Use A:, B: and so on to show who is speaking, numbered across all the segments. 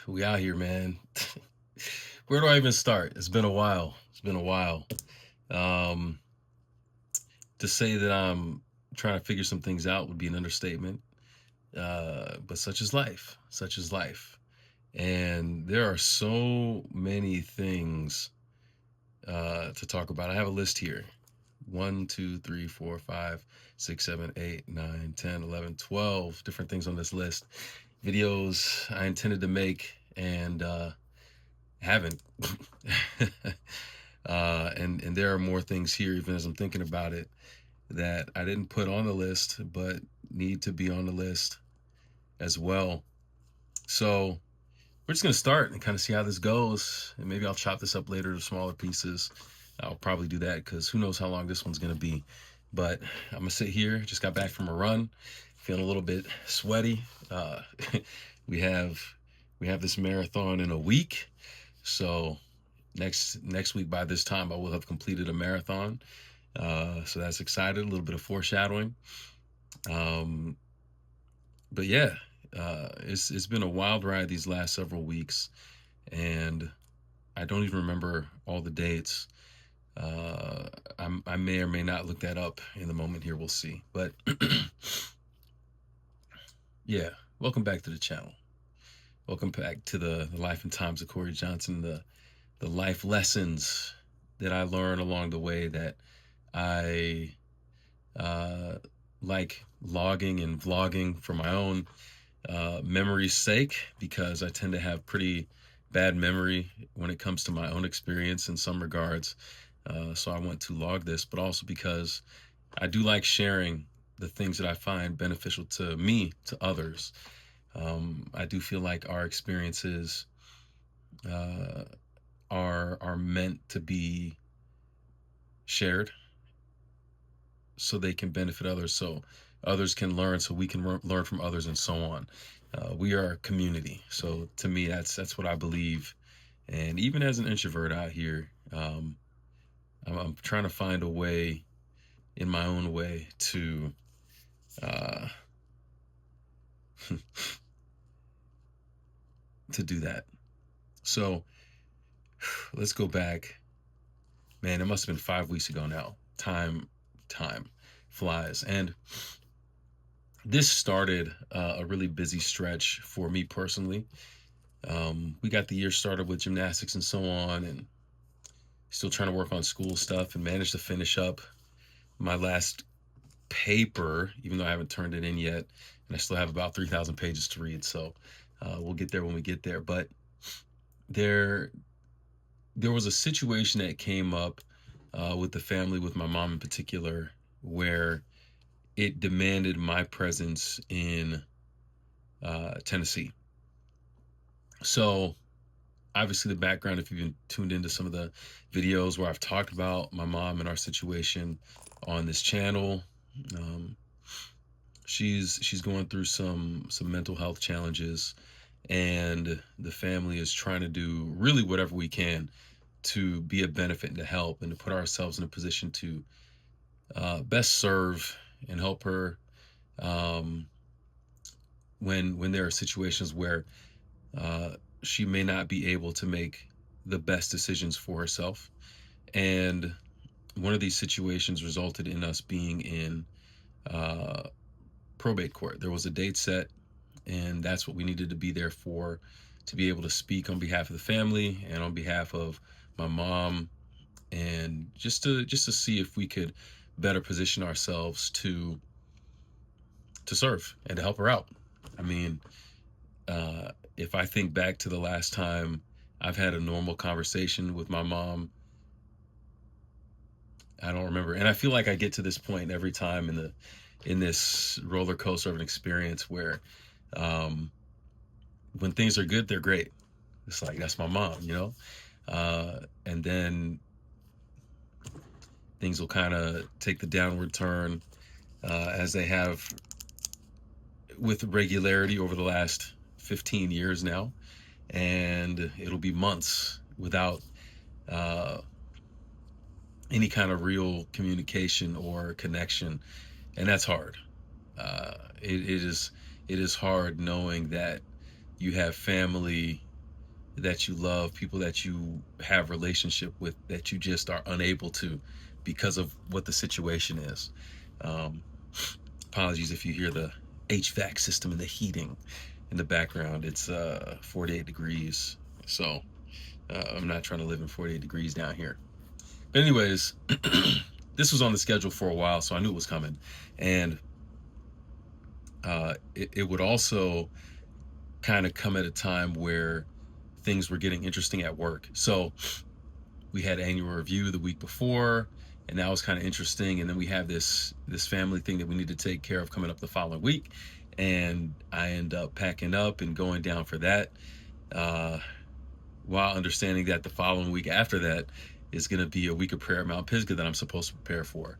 A: We out here, man. Where do I even start? It's been a while. It's been a while. Um, to say that I'm trying to figure some things out would be an understatement. But such is life. Such is life. And there are so many things to talk about. I have a list here. 1, 2, 3, 4, 5, 6, 7, 8, 9, 10, 11, 12 different things on this list. Videos I intended to make and haven't. And there are more things here, even as I'm thinking about it, that I didn't put on the list, but need to be on the list as well. So we're just gonna start and kind of see how this goes, and maybe I'll chop this up later to smaller pieces. I'll probably do that because who knows how long this one's gonna be. But I'm gonna sit here. Just got back from a run, feeling a little bit sweaty. We have we have this marathon in a week, so next week by this time I will have completed a marathon. So that's excited. A little bit of foreshadowing. Um, but yeah, it's been a wild ride these last several weeks, and I don't even remember all the dates. I may or may not look that up in the moment here. We'll see. But yeah, welcome back to the channel. Welcome back to the life and times of Corey Johnson. The life lessons that I learned along the way that I uh, like logging and vlogging for my own memory's sake, because I tend to have pretty bad memory when it comes to my own experience in some regards. So I want to log this, but also because I do like sharing the things that I find beneficial to me, to others. I do feel like our experiences uh, are meant to be shared so they can benefit others, so others can learn, so we can learn from others, and so on. We are a community, so to me that's what I believe. And even as an introvert out here, I'm trying to find a way, in my own way, to uh, to do that. So let's go back. Man, it must have been 5 weeks ago now. Time flies. And this started a really busy stretch for me personally. We got the year started with gymnastics and so on, and still trying to work on school stuff, and managed to finish up my last paper, even though I haven't turned it in yet. And I still have about 3,000 pages to read. So we'll get there when we get there. But there, there was a situation that came up with the family, with my mom in particular, where it demanded my presence in Tennessee. So obviously the background, if you've been tuned into some of the videos where I've talked about my mom and our situation on this channel, um, she's going through some mental health challenges, and the family is trying to do really whatever we can to be a benefit and to help and to put ourselves in a position to best serve and help her, um, when there are situations where uh, she may not be able to make the best decisions for herself. And one of these situations resulted in us being in uh, probate court. There was a date set, and that's what we needed to be there for, to be able to speak on behalf of the family and on behalf of my mom, and just to see if we could better position ourselves to serve and to help her out. I mean, if I think back to the last time I've had a normal conversation with my mom, I don't remember. And I feel like I get to this point every time in this roller coaster of an experience where, um, when things are good, they're great. It's like, that's my mom. And then things will kind of take the downward turn, as they have with regularity over the last 15 years now. And it'll be months without uh, any kind of real communication or connection, and that's hard. It is hard knowing that you have family that you love, people that you have relationship with that you just are unable to because of what the situation is. Um, Apologies if you hear the HVAC system and the heating in the background. It's 48 degrees, so I'm not trying to live in 48 degrees down here. But anyways, this was on the schedule for a while, so I knew it was coming, and it would also kind of come at a time where things were getting interesting at work. So we had annual review the week before, and that was kind of interesting. And then we have this family thing that we need to take care of coming up the following week, and I end up packing up and going down for that, uh, while understanding that the following week after that is going to be a week of prayer at Mount Pisgah that I'm supposed to prepare for.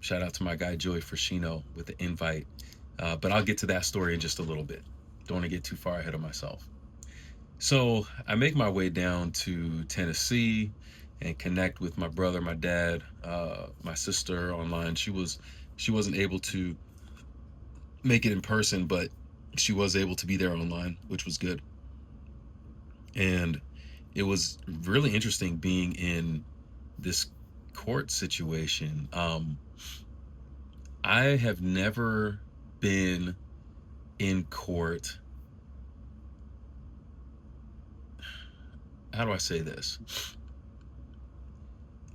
A: Shout out to my guy Joey Frashino with the invite, but I'll get to that story in just a little bit. Don't want to get too far ahead of myself. So I make my way down to Tennessee and connect with my brother, my dad, my sister online. She wasn't able to make it in person, but she was able to be there online, which was good. And it was really interesting being in this court situation. I have never been in court. How do I say this?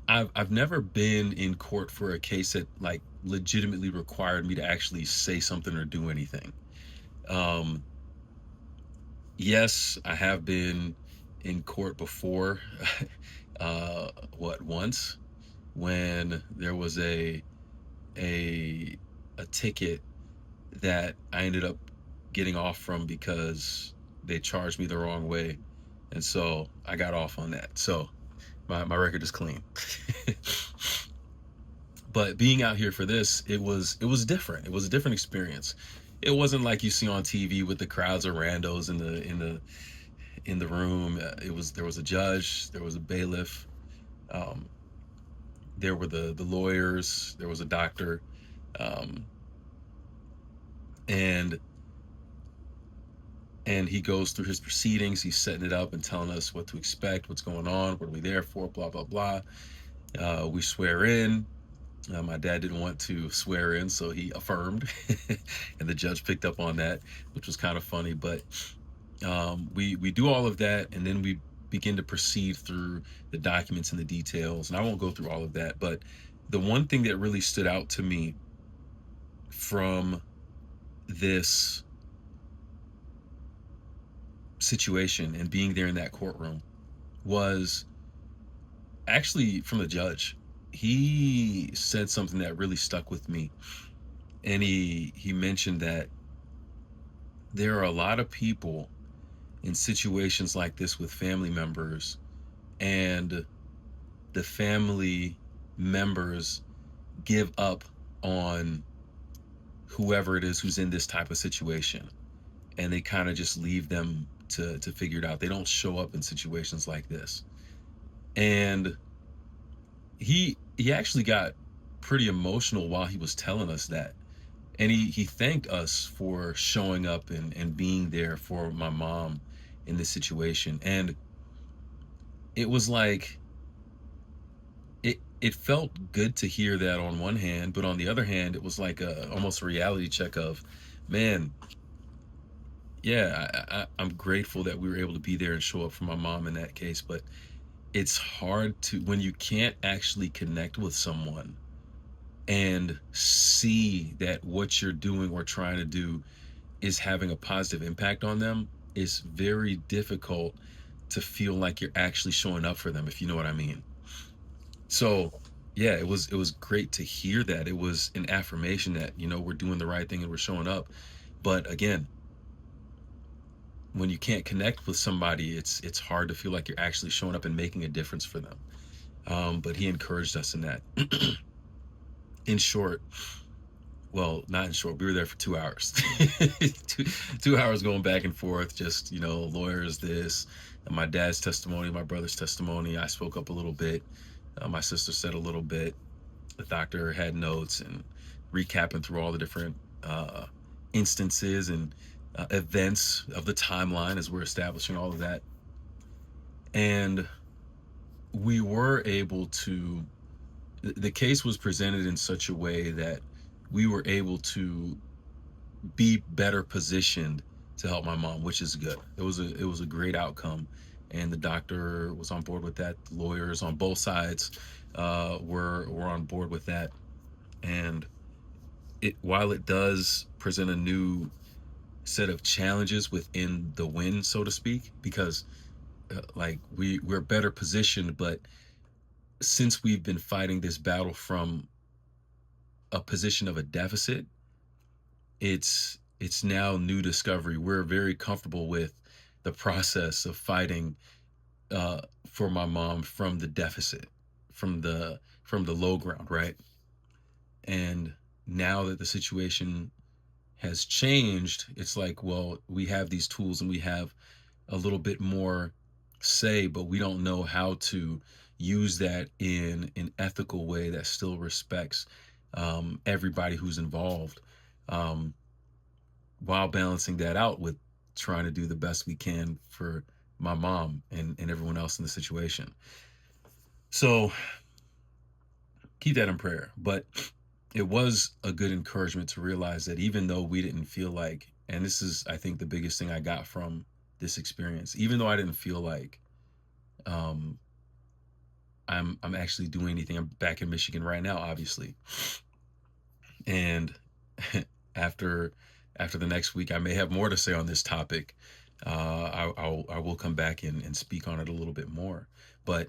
A: I've never been in court for a case that like legitimately required me to actually say something or do anything. Um, yes, I have been in court before. Once when there was a a ticket that I ended up getting off from because they charged me the wrong way, and so I got off on that. So my record is clean. But being out here for this, it was different. It was a different experience. It wasn't like you see on TV with the crowds of randos in the room. There was a judge, there was a bailiff, um, there were the lawyers, there was a doctor, um, and he goes through his proceedings. He's setting it up and telling us what to expect, what's going on, what are we there for, blah blah blah. We swear in. My dad didn't want to swear in, so he affirmed, and the judge picked up on that, which was kind of funny. But we do all of that, and then we begin to proceed through the documents and the details. And I won't go through all of that, but the one thing that really stood out to me from this situation and being there in that courtroom was actually from the judge. He said something that really stuck with me, and he mentioned that there are a lot of people in situations like this with family members, and the family members give up on whoever it is who's in this type of situation, and they kind of just leave them to figure it out. They don't show up in situations like this. And he actually got pretty emotional while he was telling us that, and he thanked us for showing up and being there for my mom in this situation. And it was like it felt good to hear that on one hand, but on the other hand, it was like a almost a reality check of, man, yeah, I'm grateful that we were able to be there and show up for my mom in that case. But it's hard to, when you can't actually connect with someone and see that what you're doing or trying to do is having a positive impact on them. It's very difficult to feel like you're actually showing up for them, if you know what I mean. So yeah, it was great to hear that. It was an affirmation that, we're doing the right thing and we're showing up. But again, when you can't connect with somebody, it's hard to feel like you're actually showing up and making a difference for them. But he encouraged us in that. In short, well, not in short, we were there for 2 hours. two hours going back and forth, just, lawyers, this, and my dad's testimony, my brother's testimony. I spoke up a little bit. My sister said a little bit. The doctor had notes and recapping through all the different instances and events of the timeline as we're establishing all of that. And we were able to, the case was presented in such a way that we were able to be better positioned to help my mom, which is good. It was a great outcome, and the doctor was on board with that. The lawyers on both sides were on board with that. And it, while it does present a new set of challenges within the win, so to speak, because like we're better positioned, but since we've been fighting this battle from a position of a deficit, it's now new discovery. We're very comfortable with the process of fighting for my mom from the deficit, from the low ground, right? And now that the situation has changed, it's like, well, we have these tools and we have a little bit more say, but we don't know how to use that in an ethical way that still respects everybody who's involved, um, while balancing that out with trying to do the best we can for my mom and everyone else in the situation. So keep that in prayer. But it was a good encouragement to realize that even though we didn't feel like, and this is, I think, the biggest thing I got from this experience, even though I didn't feel like um, I'm actually doing anything. I'm back in Michigan right now, obviously, and after after the next week, I may have more to say on this topic. I will come back and speak on it a little bit more, but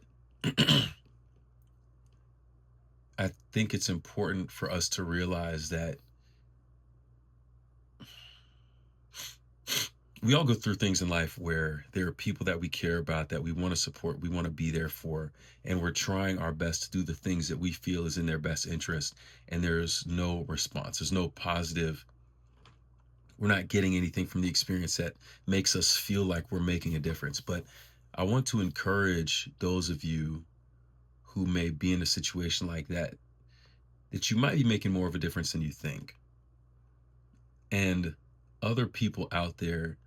A: I think it's important for us to realize that we all go through things in life where there are people that we care about, that we want to support, we want to be there for, and we're trying our best to do the things that we feel is in their best interest, and there's no response. There's no positive. We're not getting anything from the experience that makes us feel like we're making a difference. But I want to encourage those of you who may be in a situation like that, that you might be making more of a difference than you think. And other people out there,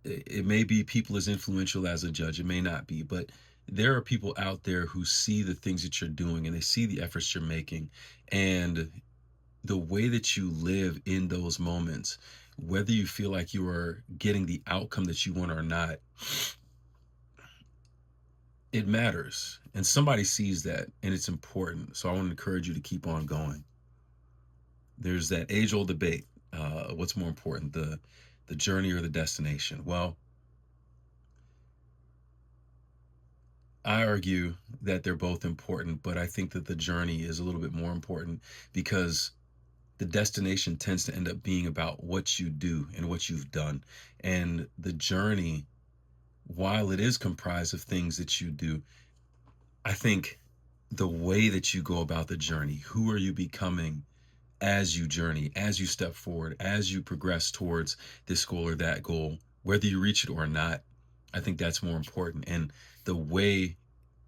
A: it may be people as influential as a judge, it may not be, but there are people out there who see the things that you're doing and they see the efforts you're making, and the way that you live in those moments, whether you feel like you are getting the outcome that you want or not, it matters. And somebody sees that and it's important. So I want to encourage you to keep on going. There's that age old debate. What's more important, the journey or the destination? Well, I argue that they're both important, but I think that the journey is a little bit more important, because the destination tends to end up being about what you do and what you've done. And the journey, while it is comprised of things that you do, I think the way that you go about the journey, who are you becoming as you journey, as you step forward, as you progress towards this goal or that goal, whether you reach it or not, I think that's more important. And the way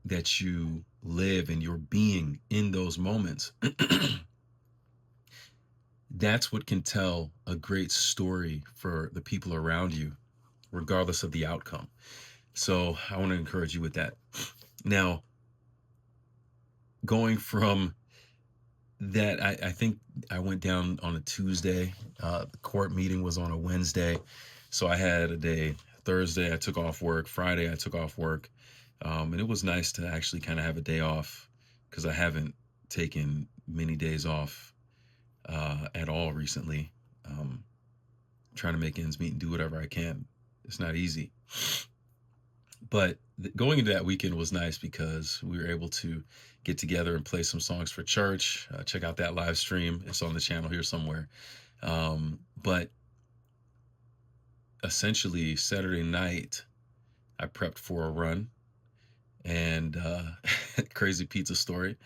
A: that you live and your being in those moments, that's what can tell a great story for the people around you, regardless of the outcome. So I want to encourage you with that. Now, going from that, I think I went down on a Tuesday. The court meeting was on a Wednesday. So I had a day. Thursday, I took off work. Friday, I took off work. And it was nice to actually kind of have a day off, because I haven't taken many days off at all recently. Um, Trying to make ends meet and do whatever I can. It's not easy. But going into that weekend was nice because we were able to get together and play some songs for church. Check out that live stream. It's on the channel here somewhere. But essentially, Saturday night, I prepped for a run, and crazy pizza story.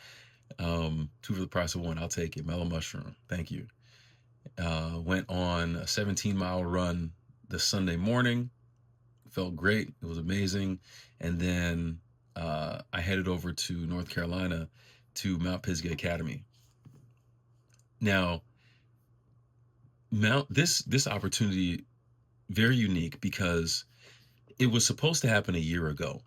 A: Two for the price of one. I'll take it. Mellow mushroom. Thank you. Went on a 17-mile run the Sunday morning. Felt great. It was amazing. And then I headed over to North Carolina to Mount Pisgah Academy. Now, this opportunity, very unique, because it was supposed to happen a year ago.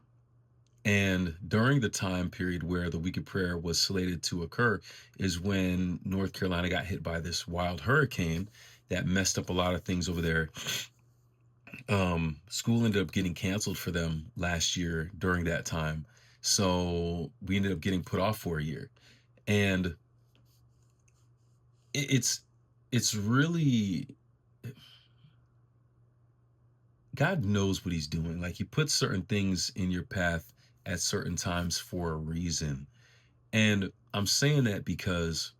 A: And during the time period where the week of prayer was slated to occur is when North Carolina got hit by this wild hurricane that messed up a lot of things over there. School ended up getting canceled for them last year during that time. So we ended up getting put off for a year. And it's really, God knows what he's doing. Like he puts certain things in your path at certain times for a reason. And I'm saying that because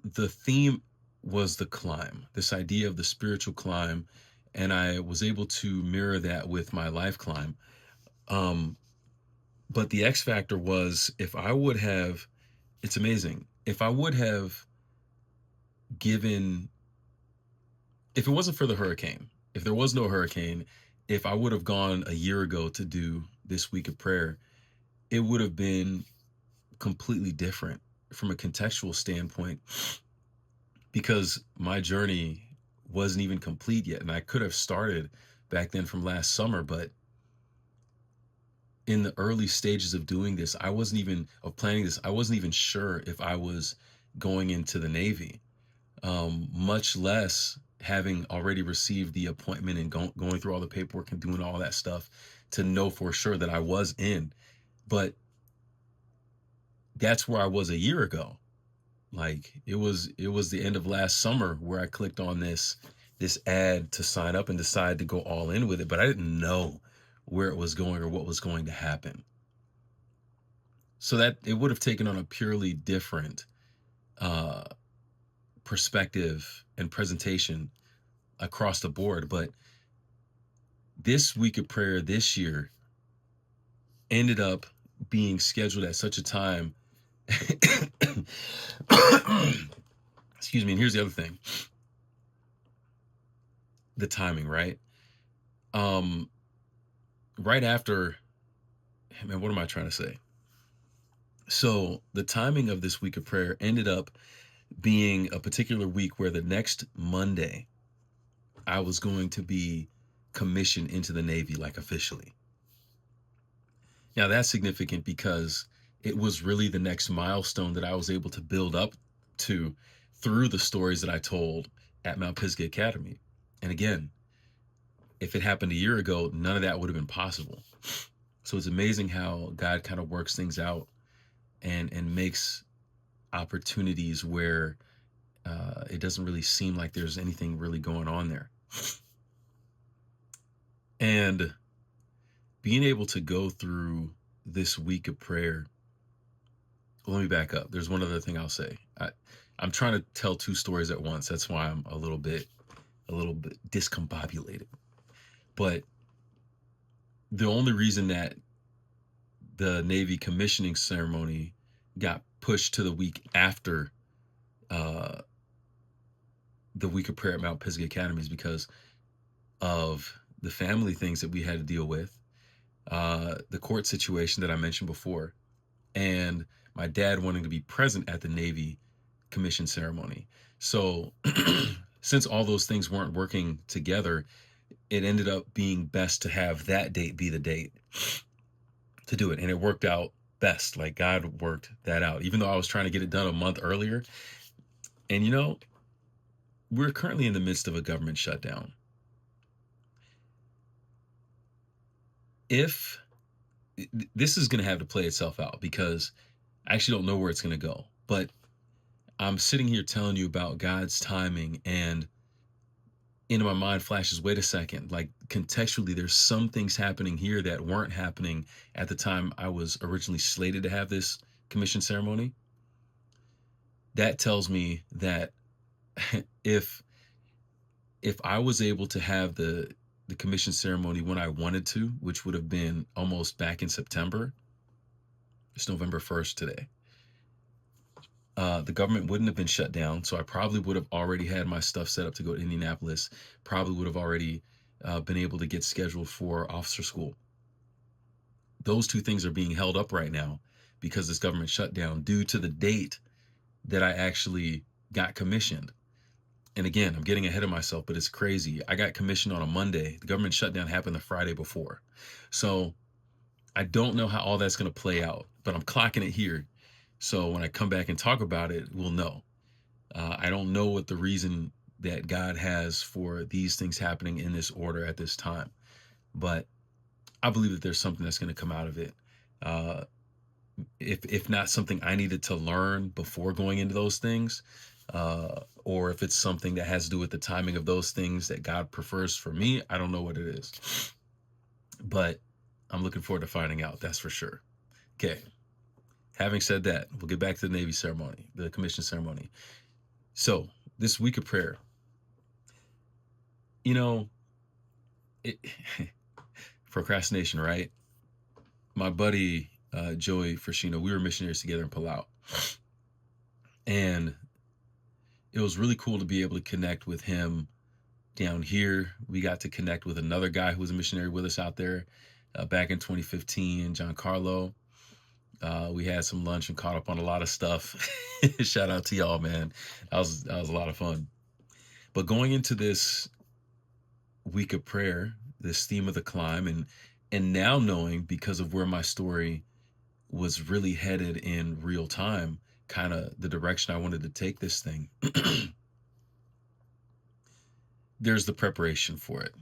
A: the theme was the climb, this idea of the spiritual climb, and I was able to mirror that with my life climb. Um, but the X factor was if I would have, it's amazing. If I would have given, if it wasn't for the hurricane, if there was no hurricane, if I would have gone a year ago to do this week of prayer, it would have been completely different from a contextual standpoint because my journey wasn't even complete yet. And I could have started back then from last summer, but in the early stages of doing this, I wasn't even of planning this. I wasn't even sure if I was going into the Navy, much less having already received the appointment and going through all the paperwork and doing all that stuff to know for sure that I was in. But that's where I was a year ago. Like it was the end of last summer where I clicked on this ad to sign up and decide to go all in with it, but I didn't know where it was going or what was going to happen. So that it would have taken on a purely different uh perspective and presentation across the board. But this week of prayer this year ended up being scheduled at such a time. Excuse me. And here's the other thing, the timing, right? Um, right after, man, what am I trying to say? So the timing of this week of prayer ended up being a particular week where the next Monday I was going to be commissioned into the Navy, like officially. Now that's significant because it was really the next milestone that I was able to build up to through the stories that I told at Mount Pisgah Academy. And again, if it happened a year ago, none of that would have been possible. So it's amazing how God kind of works things out and makes opportunities where it doesn't really seem like there's anything really going on there. And being able to go through this week of prayer, well, let me back up. There's one other thing I'll say. I'm trying to tell two stories at once. That's why I'm a little bit discombobulated. But the only reason that the Navy commissioning ceremony got pushed to the week after uh, the week of prayer at Mount Pisgah Academy is because of the family things that we had to deal with, the court situation that I mentioned before, and my dad wanting to be present at the Navy commission ceremony. So since all those things weren't working together, it ended up being best to have that date be the date to do it. And it worked out best. Like God worked that out, even though I was trying to get it done a month earlier. And you know, we're currently in the midst of a government shutdown. If this is going to have to play itself out because I actually don't know where it's going to go, but I'm sitting here telling you about God's timing, and into my mind flashes, wait a second, like contextually, there's some things happening here that weren't happening at the time I was originally slated to have this commission ceremony. That tells me that if I was able to have the commission ceremony when I wanted to, which would have been almost back in September, it's November 1st today. The government wouldn't have been shut down, so I probably would have already had my stuff set up to go to Indianapolis. Probably would have already been able to get scheduled for officer school. Those two things are being held up right now because this government shutdown due to the date that I actually got commissioned. And again, I'm getting ahead of myself, but it's crazy. I got commissioned on a Monday. The government shutdown happened the Friday before. So I don't know how all that's going to play out, but I'm clocking it here. So when I come back and talk about it, we'll know. I don't know what the reason that God has for these things happening in this order at this time, but I believe that there's something that's going to come out of it. Uh, if not something I needed to learn before going into those things, or if it's something that has to do with the timing of those things that God prefers for me, I don't know what it is, but I'm looking forward to finding out. That's for sure. Okay. Having said that, we'll get back to the Navy ceremony, the commission ceremony. So this week of prayer, you know, it, procrastination, right? My buddy Joey Frashino, we were missionaries together in Palau, and it was really cool to be able to connect with him down here. We got to connect with another guy who was a missionary with us out there back in 2015, Giancarlo. We had some lunch and caught up on a lot of stuff. Shout out to y'all, man. That was a lot of fun. But going into this week of prayer, this theme of the climb, and now knowing, because of where my story was really headed in real time, kind of the direction I wanted to take this thing, there's the preparation for it.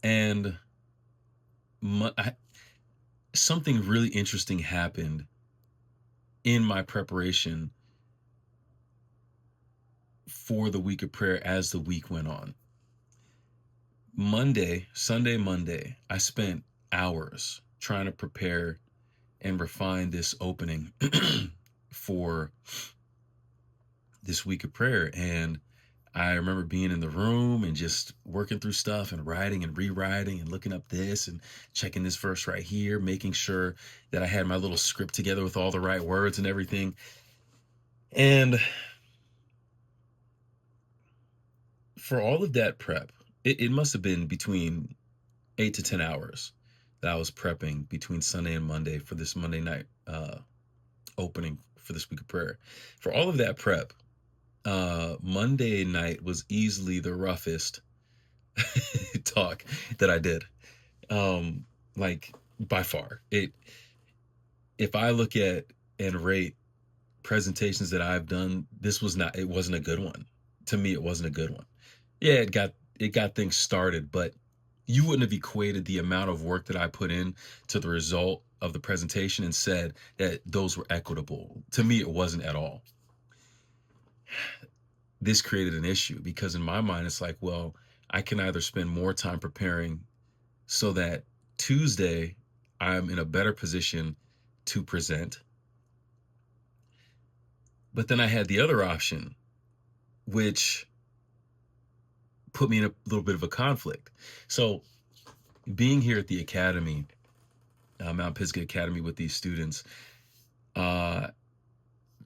A: And something really interesting happened in my preparation for the week of prayer as the week went on. Sunday, Monday, I spent hours trying to prepare and refine this opening for this week of prayer. And I remember being in the room and just working through stuff and writing and rewriting and looking up this and checking this verse right here, making sure that I had my little script together with all the right words and everything. And for all of that prep, it must have been between 8 to 10 hours that I was prepping between Sunday and Monday for this Monday night opening for this week of prayer. For all of that prep, Monday night was easily the roughest talk that I did. Like by far. If I look at and rate presentations that I've done, it wasn't a good one. To me, it wasn't a good one. Yeah, it got things started, but you wouldn't have equated the amount of work that I put in to the result of the presentation and said that those were equitable. To me, it wasn't at all. This created an issue because in my mind, it's like, well, I can either spend more time preparing so that Tuesday I'm in a better position to present. But then I had the other option, which put me in a little bit of a conflict. So being here at the academy, Mount Pisgah Academy, with these students, after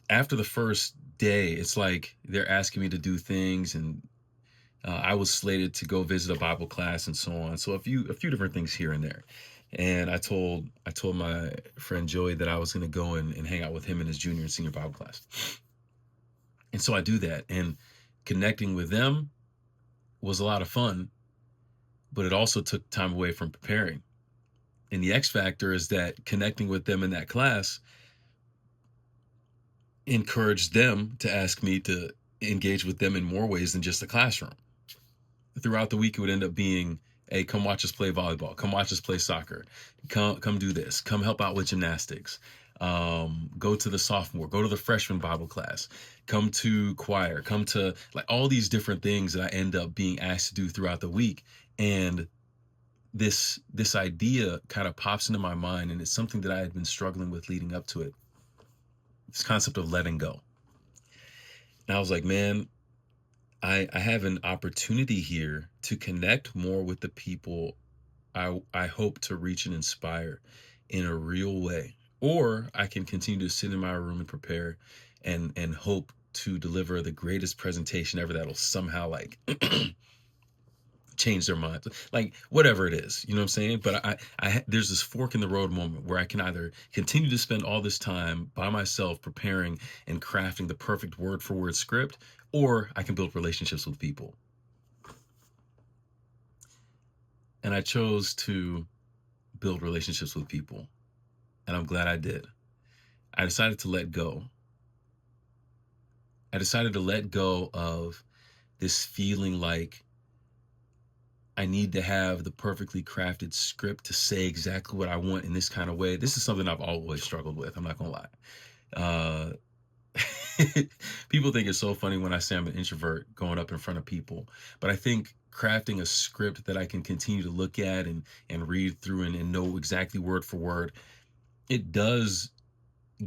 A: the first day, it's like they're asking me to do things, and I was slated to go visit a Bible class and so on. So a few different things here and there. And I told my friend Joey that I was going to go and hang out with him in his junior and senior Bible class. And so I do that, and connecting with them was a lot of fun, but it also took time away from preparing. And the X factor is that connecting with them in that class encouraged them to ask me to engage with them in more ways than just the classroom. Throughout the week, it would end up being, hey, come watch us play volleyball. Come watch us play soccer. Come do this. Come help out with gymnastics. Go to the sophomore. Go to the freshman Bible class. Come to choir. Come to like all these different things that I end up being asked to do throughout the week. And this idea kind of pops into my mind, and it's something that I had been struggling with leading up to it. This concept of letting go. And I was like, man, I have an opportunity here to connect more with the people I hope to reach and inspire in a real way. Or I can continue to sit in my room and prepare and hope to deliver the greatest presentation ever that'll somehow like change their minds, like whatever it is, you know what I'm saying? But I there's this fork in the road moment where I can either continue to spend all this time by myself preparing and crafting the perfect word for word script, or I can build relationships with people. And I chose to build relationships with people, and I'm glad I did. I decided to let go. I decided to let go of this feeling like I need to have the perfectly crafted script to say exactly what I want in this kind of way. This is something I've always struggled with. I'm not gonna lie. Uh, People think it's so funny when I say I'm an introvert going up in front of people, but I think crafting a script that I can continue to look at and read through and know exactly word for word, it does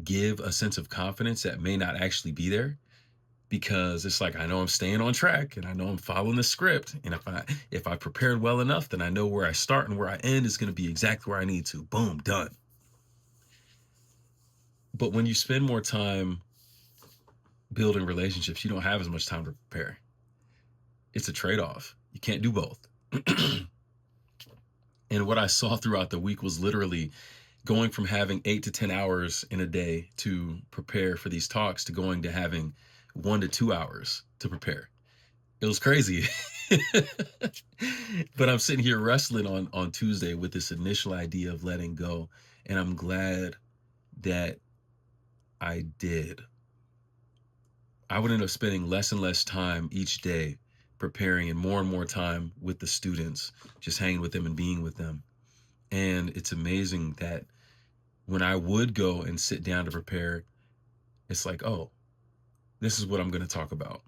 A: give a sense of confidence that may not actually be there, because it's like I know I'm staying on track and I know I'm following the script, and if I prepared well enough, then I know where I start and where I end is going to be exactly where I need to. Boom, done. But when you spend more time building relationships, you don't have as much time to prepare. It's a trade-off. You can't do both. And what I saw throughout the week was literally going from having 8 to 10 hours in a day to prepare for these talks to going to having 1 to 2 hours to prepare. It was crazy. But I'm sitting here wrestling on Tuesday with this initial idea of letting go, and I'm glad that I did. I would end up spending less and less time each day preparing and more time with the students, just hanging with them and being with them. And it's amazing that when I would go and sit down to prepare, it's like, oh, this is what I'm going to talk about.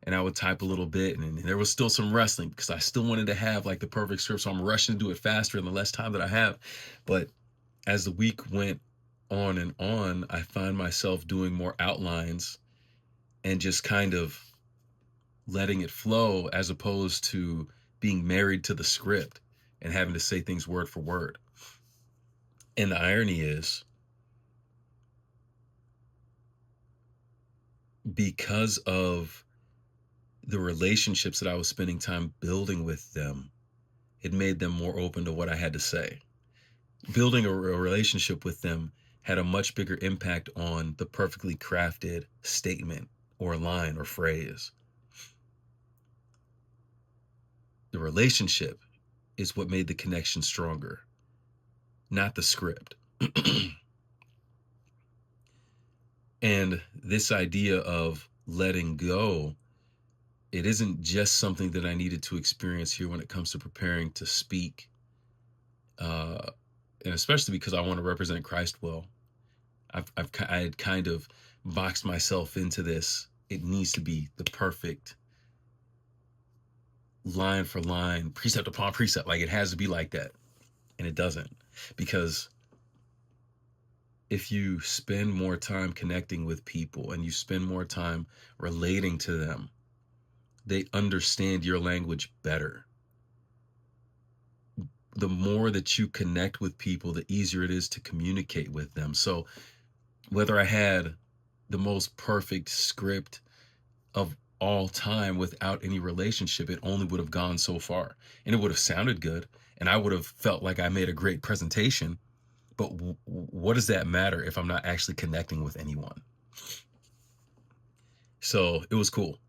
A: And I would type a little bit, and there was still some wrestling because I still wanted to have like the perfect script. So I'm rushing to do it faster in the less time that I have. But as the week went on and on, I find myself doing more outlines and just kind of letting it flow, as opposed to being married to the script and having to say things word for word. And the irony is, because of the relationships that I was spending time building with them, it made them more open to what I had to say. Building a relationship with them had a much bigger impact on the perfectly crafted statement or line or phrase. The relationship is what made the connection stronger, not the script. And this idea of letting go, it isn't just something that I needed to experience here when it comes to preparing to speak. And especially because I want to represent Christ well. I had kind of boxed myself into this. It needs to be the perfect line for line, precept upon precept. Like, it has to be like that. And it doesn't. Because if you spend more time connecting with people and you spend more time relating to them, they understand your language better. The more that you connect with people, the easier it is to communicate with them. So whether I had the most perfect script of all time without any relationship, it only would have gone so far, and it would have sounded good, and I would have felt like I made a great presentation. But what does that matter if I'm not actually connecting with anyone? So it was cool.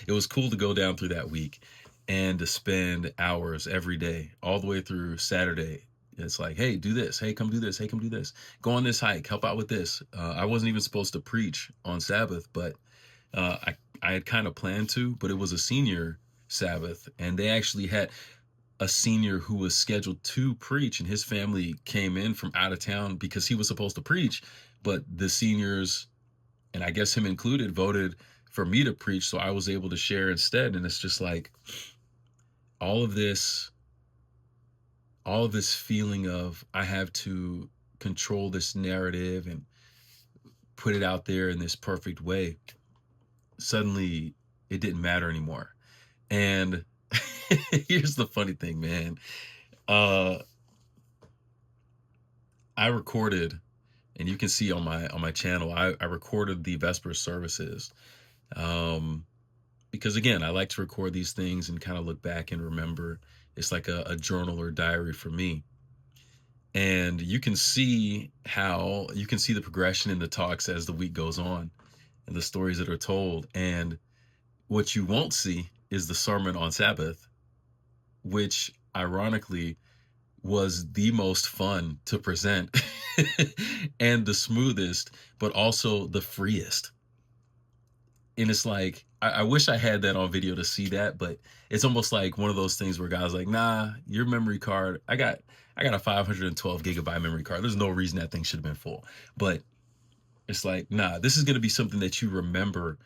A: It was cool to go down through that week and to spend hours every day, all the way through Saturday. It's like, hey, do this. Hey, come do this. Hey, come do this. Go on this hike. Help out with this. I wasn't even supposed to preach on Sabbath, but I had kind of planned to, but it was a senior Sabbath, and they actually had a senior who was scheduled to preach, and his family came in from out of town because he was supposed to preach, but the seniors, and I guess him included, voted for me to preach, so I was able to share instead. And it's just like all of this feeling of I have to control this narrative and put it out there in this perfect way. Suddenly it didn't matter anymore. And here's the funny thing, man. I recorded, and you can see on my channel, I recorded the Vesper services. Because again, I like to record these things and kind of look back and remember. It's like a journal or diary for me. And you can see the progression in the talks as the week goes on and the stories that are told. And what you won't see is the sermon on Sabbath, which ironically was the most fun to present and the smoothest, but also the freest. And it's like, I wish I had that on video to see that, but it's almost like one of those things where guys like, nah, your memory card, I got a 512 gigabyte memory card. There's no reason that thing should have been full. But it's like, nah, this is gonna be something that you remember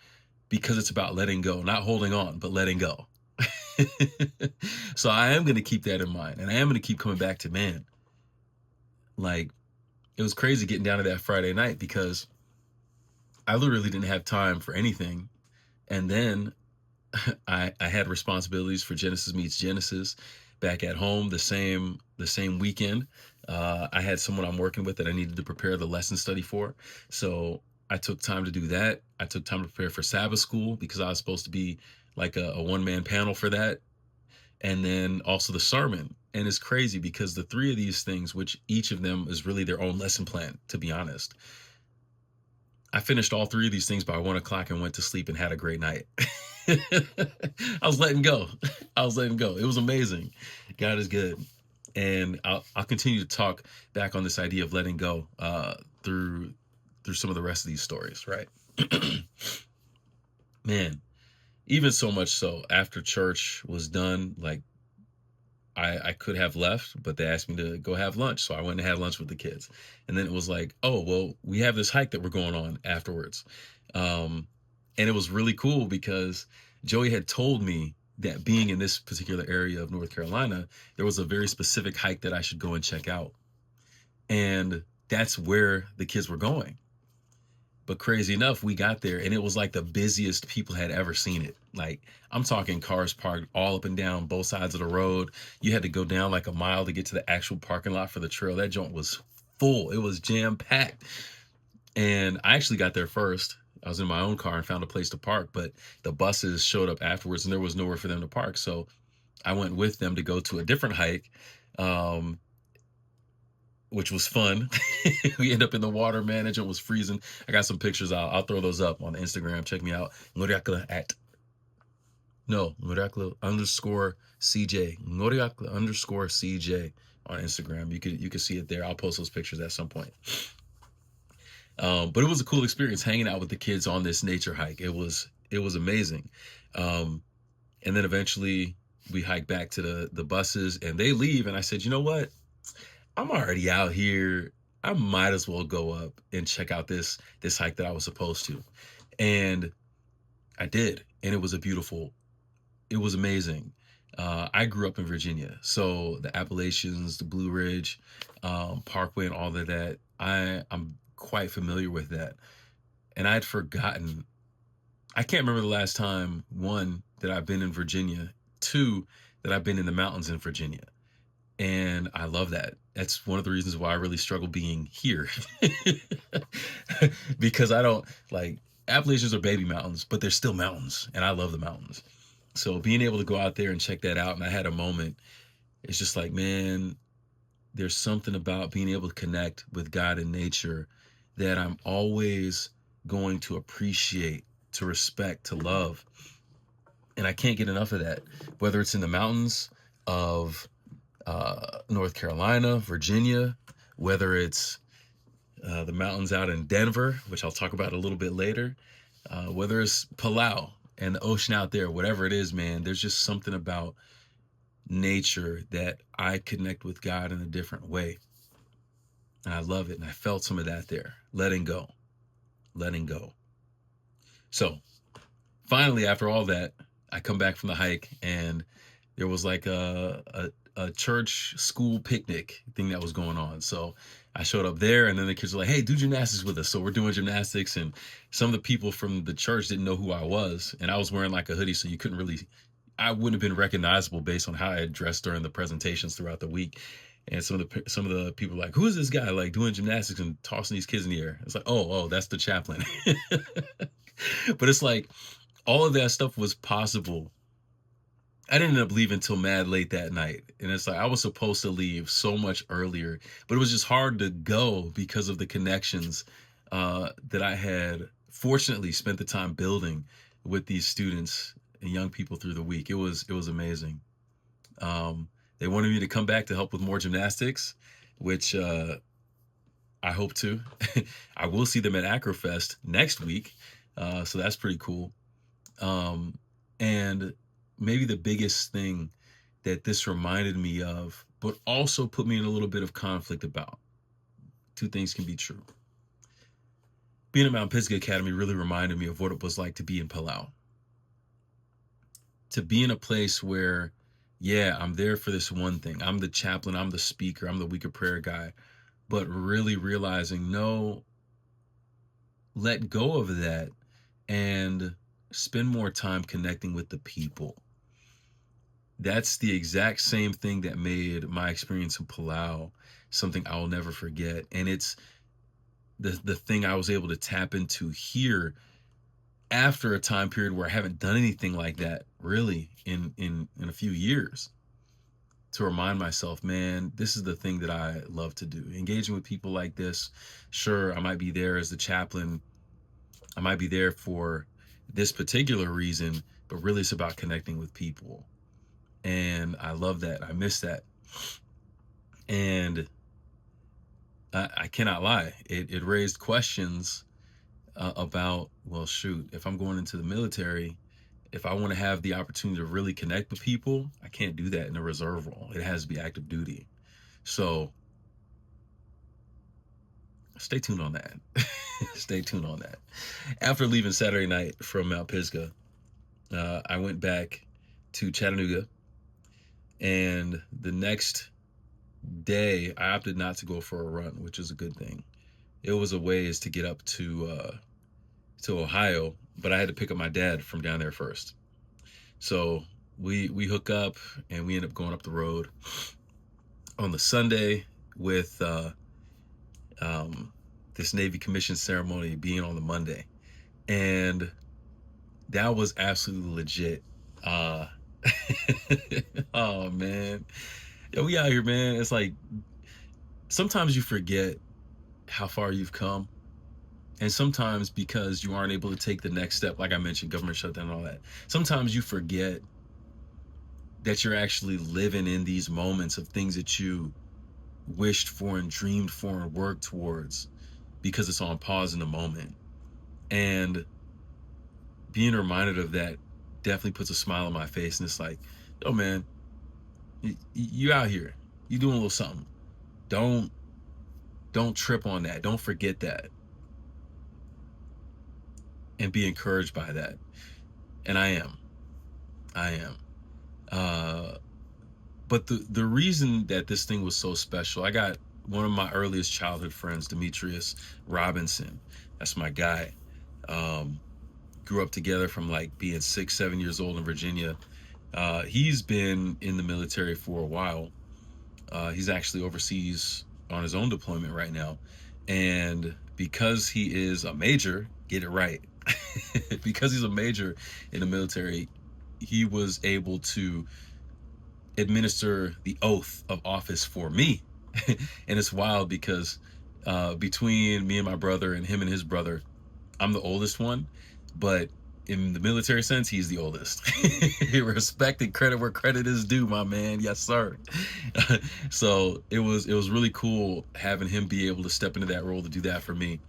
A: because it's about letting go, not holding on, but letting go. So I am gonna keep that in mind. And I am gonna keep coming back to, man, like, it was crazy getting down to that Friday night because I literally didn't have time for anything. And then I had responsibilities for Genesis Meets Genesis back at home the same weekend. I had someone I'm working with that I needed to prepare the lesson study for. So I took time to do that. I took time to prepare for Sabbath school because I was supposed to be like a one-man panel for that. And then also the sermon. And it's crazy because the three of these things, which each of them is really their own lesson plan, to be honest, I finished all three of these things by 1 o'clock and went to sleep and had a great night. I was letting go. I was letting go. It was amazing. God is good. And I'll continue to talk back on this idea of letting go through some of the rest of these stories, right? Man, even so much so after church was done, like I could have left, but they asked me to go have lunch. So I went and had lunch with the kids. And then it was like, oh, well, we have this hike that we're going on afterwards. Um, and it was really cool because Joey had told me that being in this particular area of North Carolina, there was a very specific hike that I should go and check out. And that's where the kids were going. But crazy enough, we got there and it was like the busiest people had ever seen it. Like, I'm talking cars parked all up and down both sides of the road. You had to go down like a mile to get to the actual parking lot for the trail. That joint was full. It was jam packed. And I actually got there first. I was in my own car and found a place to park, but the buses showed up afterwards and there was nowhere for them to park. So I went with them to go to a different hike. Um, which was fun. We ended up in the water, man. It was freezing. I got some pictures. I'll throw those up on Instagram. Check me out. Ngoriakla at no Ngoriakla underscore CJ. Ngoriakla underscore CJ on Instagram. You could see it there. I'll post those pictures at some point. But it was a cool experience hanging out with the kids on this nature hike. It was amazing. And then eventually we hike back to the buses and they leave. And I said, you know what? I'm already out here. I might as well go up and check out this hike that I was supposed to. And I did. And it was amazing. I grew up in Virginia. So the Appalachians, the Blue Ridge, Parkway and all of that, I'm quite familiar with that. And I'd forgotten, I can't remember the last time, one, that I've been in Virginia, two, that I've been in the mountains in Virginia. And I love that. That's one of the reasons why I really struggle being here. Because I don't like, Appalachians are baby mountains, but they're still mountains. And I love the mountains. So being able to go out there and check that out, and I had a moment, it's just like, man, there's something about being able to connect with God and nature that I'm always going to appreciate, to respect, to love. And I can't get enough of that, whether it's in the mountains of North Carolina, Virginia, whether it's the mountains out in Denver, which I'll talk about a little bit later, whether it's Palau and the ocean out there, whatever it is, man, there's just something about nature that I connect with God in a different way. And I love it. And I felt some of that there. Letting go. Letting go. So finally, after all that, I come back from the hike and there was like a church school picnic thing that was going on. So I showed up there and then the kids were like, hey, do gymnastics with us. So we're doing gymnastics and some of the people from the church didn't know who I was. And I was wearing like a hoodie. So I wouldn't have been recognizable based on how I had dressed during the presentations throughout the week. And some of the people were like, who is this guy like doing gymnastics and tossing these kids in the air? It's like, oh, that's the chaplain. But it's like all of that stuff was possible. I didn't end up leaving until mad late that night. And it's like I was supposed to leave so much earlier, but it was just hard to go because of the connections that I had fortunately spent the time building with these students and young people through the week. It was amazing. They wanted me to come back to help with more gymnastics, which I hope to. I will see them at Acrofest next week, so that's pretty cool. And maybe the biggest thing that this reminded me of, but also put me in a little bit of conflict about. Two things can be true. Being at Mount Pisgah Academy really reminded me of what it was like to be in Palau. To be in a place where, yeah, I'm there for this one thing. I'm the chaplain, I'm the speaker, I'm the week of prayer guy, but really realizing, no, let go of that and spend more time connecting with the people. That's the exact same thing that made my experience in Palau something I'll never forget. And it's the thing I was able to tap into here after a time period where I haven't done anything like that really in a few years, to remind myself, man, this is the thing that I love to do. Engaging with people like this. Sure, I might be there as the chaplain. I might be there for this particular reason, but really it's about connecting with people. And I love that. I miss that. And I cannot lie. It raised questions about, well, shoot, if I'm going into the military, if I want to have the opportunity to really connect with people, I can't do that in a reserve role. It has to be active duty. So stay tuned on that. Stay tuned on that. After leaving Saturday night from Mount Pisgah, I went back to Chattanooga, and the next day I opted not to go for a run, which is a good thing. It was a ways to get up to Ohio, but I had to pick up my dad from down there first. So we hook up and we end up going up the road on the Sunday with this Navy commission ceremony being on the Monday. And that was absolutely legit. Oh man. Yo, we out here, man. It's like sometimes you forget how far you've come. And sometimes because you aren't able to take the next step, like I mentioned, government shutdown and all that, sometimes you forget that you're actually living in these moments of things that you wished for and dreamed for and worked towards, because it's on pause in the moment. And being reminded of that definitely puts a smile on my face. And it's like, oh man, you out here, you doing a little something. Don't trip on that. Don't forget that. And be encouraged by that. And I am. But the reason that this thing was so special, I got one of my earliest childhood friends, Demetrius Robinson. That's my guy. Grew up together from like being 6, 7 years old in Virginia. He's been in the military for a while. He's actually overseas on his own deployment right now. And because he is a major, get it right, because he's a major in the military, he was able to administer the oath of office for me. And it's wild because between me and my brother and him and his brother, I'm the oldest one, but in the military sense, he's the oldest. Respect and credit where credit is due, my man. Yes, sir. So it was really cool having him be able to step into that role to do that for me.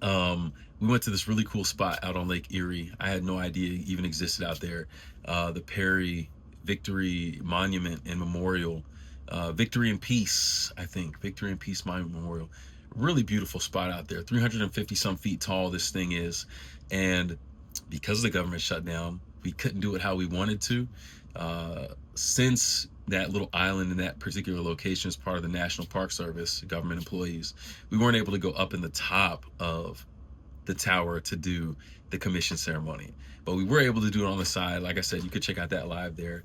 A: We went to this really cool spot out on Lake Erie. I had no idea it even existed out there. The Perry Victory Monument and Memorial. Victory and Peace, I think. Victory and Peace Monument Memorial. Really beautiful spot out there. 350 some feet tall this thing is. And because of the government shutdown, we couldn't do it how we wanted to. Since that little island in that particular location is part of the National Park Service, government employees, we weren't able to go up in the top of the tower to do the commission ceremony. But we were able to do it on the side. Like I said, you could check out that live there.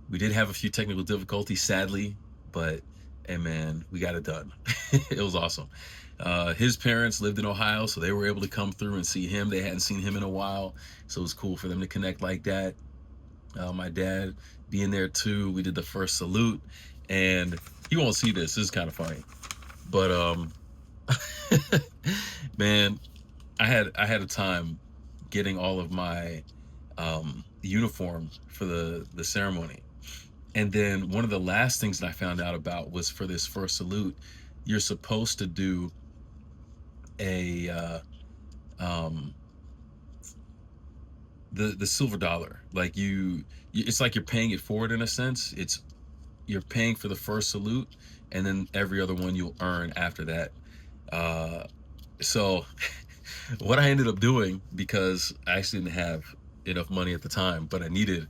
A: We did have a few technical difficulties, sadly, but hey man, we got it done. It was awesome. His parents lived in Ohio, so they were able to come through and see him. They hadn't seen him in a while, so it was cool for them to connect like that. My dad being there too. We did the first salute, and he won't see this. This is kind of funny, but man, I had a time getting all of my uniform for the ceremony. And then one of the last things that I found out about was for this first salute, you're supposed to do a um the silver dollar. Like it's like you're paying it forward in a sense. It's You're paying for the first salute, and then every other one you'll earn after that. Uh, so what I ended up doing, because I actually didn't have enough money at the time, but I needed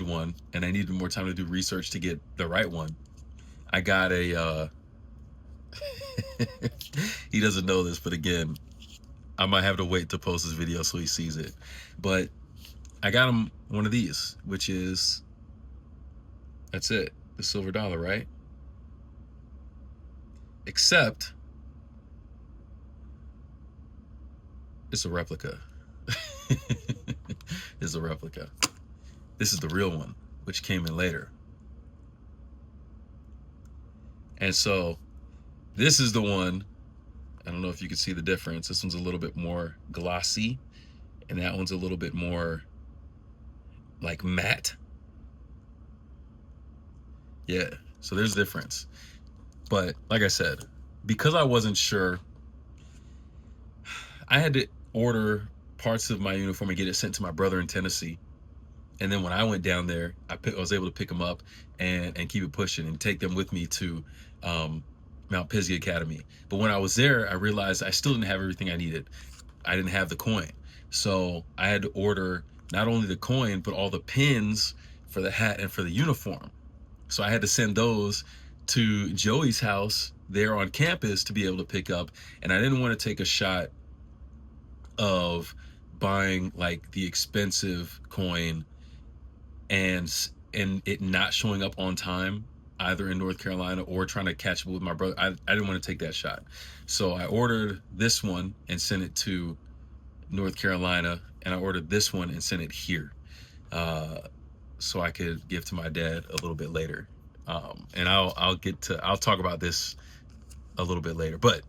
A: one, and I needed more time to do research to get the right one. I got a he doesn't know this, but again, I might have to wait to post this video so he sees it. But I got him one of these, which is, that's it, the silver dollar, right? Except it's a replica. It's a replica. This is the real one, which came in later. And so this is the one. I don't know if you can see the difference. This one's a little bit more glossy, and that one's a little bit more like matte. Yeah, so there's a difference. But like I said, because I wasn't sure, I had to order parts of my uniform and get it sent to my brother in Tennessee. And then when I went down there, I was able to pick them up and keep it pushing and take them with me to Mount Pisgah Academy. But when I was there, I realized I still didn't have everything I needed. I didn't have the coin. So I had to order not only the coin, but all the pins for the hat and for the uniform. So I had to send those to Joey's house there on campus to be able to pick up. And I didn't want to take a shot of buying like the expensive coin and it not showing up on time either in North Carolina or trying to catch up with my brother. I didn't want to take that shot. So I ordered this one and sent it to North Carolina, and I ordered this one and sent it here. So I could give to my dad a little bit later. And I'll talk about this a little bit later, but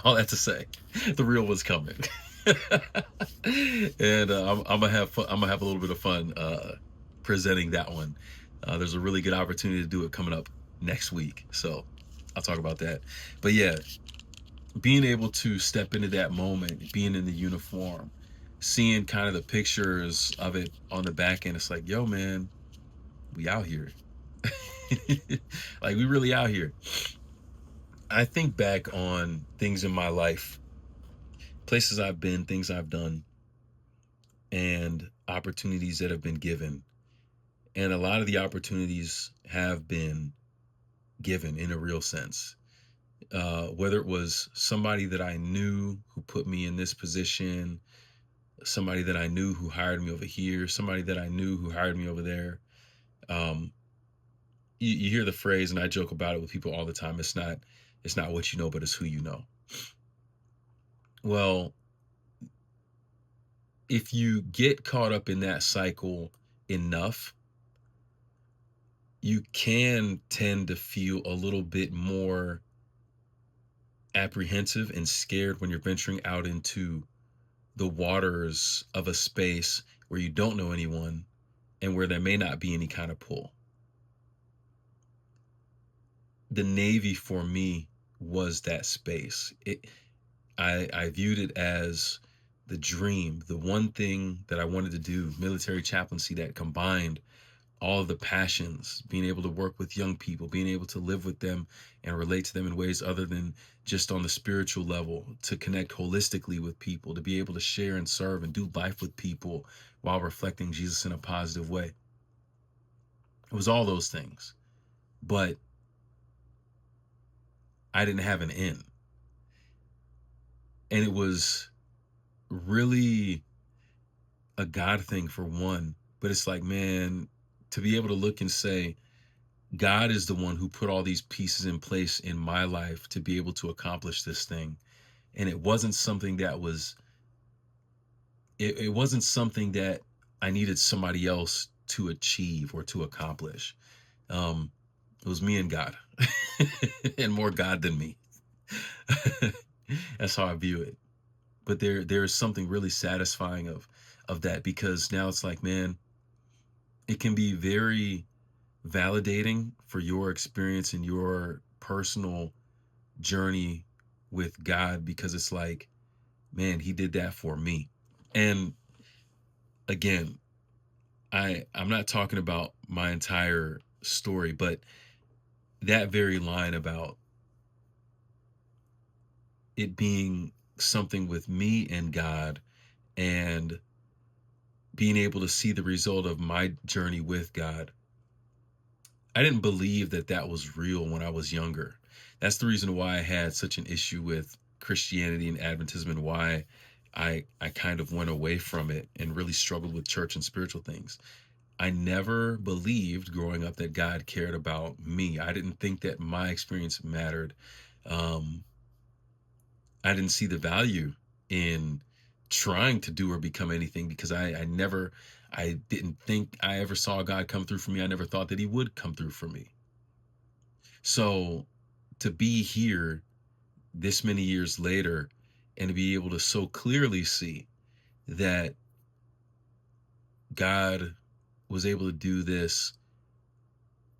A: all that to say, the real was coming. And I'm gonna have fun. I'm gonna have a little bit of fun presenting that one. There's a really good opportunity to do it coming up next week, so I'll talk about that. But yeah, being able to step into that moment, being in the uniform, seeing kind of the pictures of it on the back end, it's like, yo, man, we out here. Like, we really out here. I think back on things in my life, places I've been, things I've done, and opportunities that have been given. And a lot of the opportunities have been given in a real sense. Whether it was somebody that I knew who put me in this position, somebody that I knew who hired me over here, somebody that I knew who hired me over there. Um, you hear the phrase, and I joke about it with people all the time. It's not what you know, but it's who you know. Well, if you get caught up in that cycle enough, you can tend to feel a little bit more apprehensive and scared when you're venturing out into the waters of a space where you don't know anyone and where there may not be any kind of pull. The Navy for me was that space. I viewed it as the dream, the one thing that I wanted to do, military chaplaincy that combined all of the passions, being able to work with young people, being able to live with them and relate to them in ways other than just on the spiritual level, to connect holistically with people, to be able to share and serve and do life with people while reflecting Jesus in a positive way. It was all those things, but I didn't have an end. And it was really a God thing for one, but it's like, man, to be able to look and say, God is the one who put all these pieces in place in my life to be able to accomplish this thing. And it wasn't something that it wasn't something that I needed somebody else to achieve or to accomplish. It was me and God, and more God than me. That's how I view it. But there is something really satisfying of that, because now it's like, man, it can be very validating for your experience and your personal journey with God, because it's like, man, he did that for me. And again, I'm not talking about my entire story, but that very line about it being something with me and God, and being able to see the result of my journey with God. I didn't believe that that was real when I was younger. That's the reason why I had such an issue with Christianity and Adventism, and why I kind of went away from it and really struggled with church and spiritual things. I never believed growing up that God cared about me. I didn't think that my experience mattered. Um, I didn't see the value in trying to do or become anything, because I didn't think I ever saw God come through for me. I never thought that he would come through for me. So to be here this many years later, and to be able to so clearly see that God was able to do this,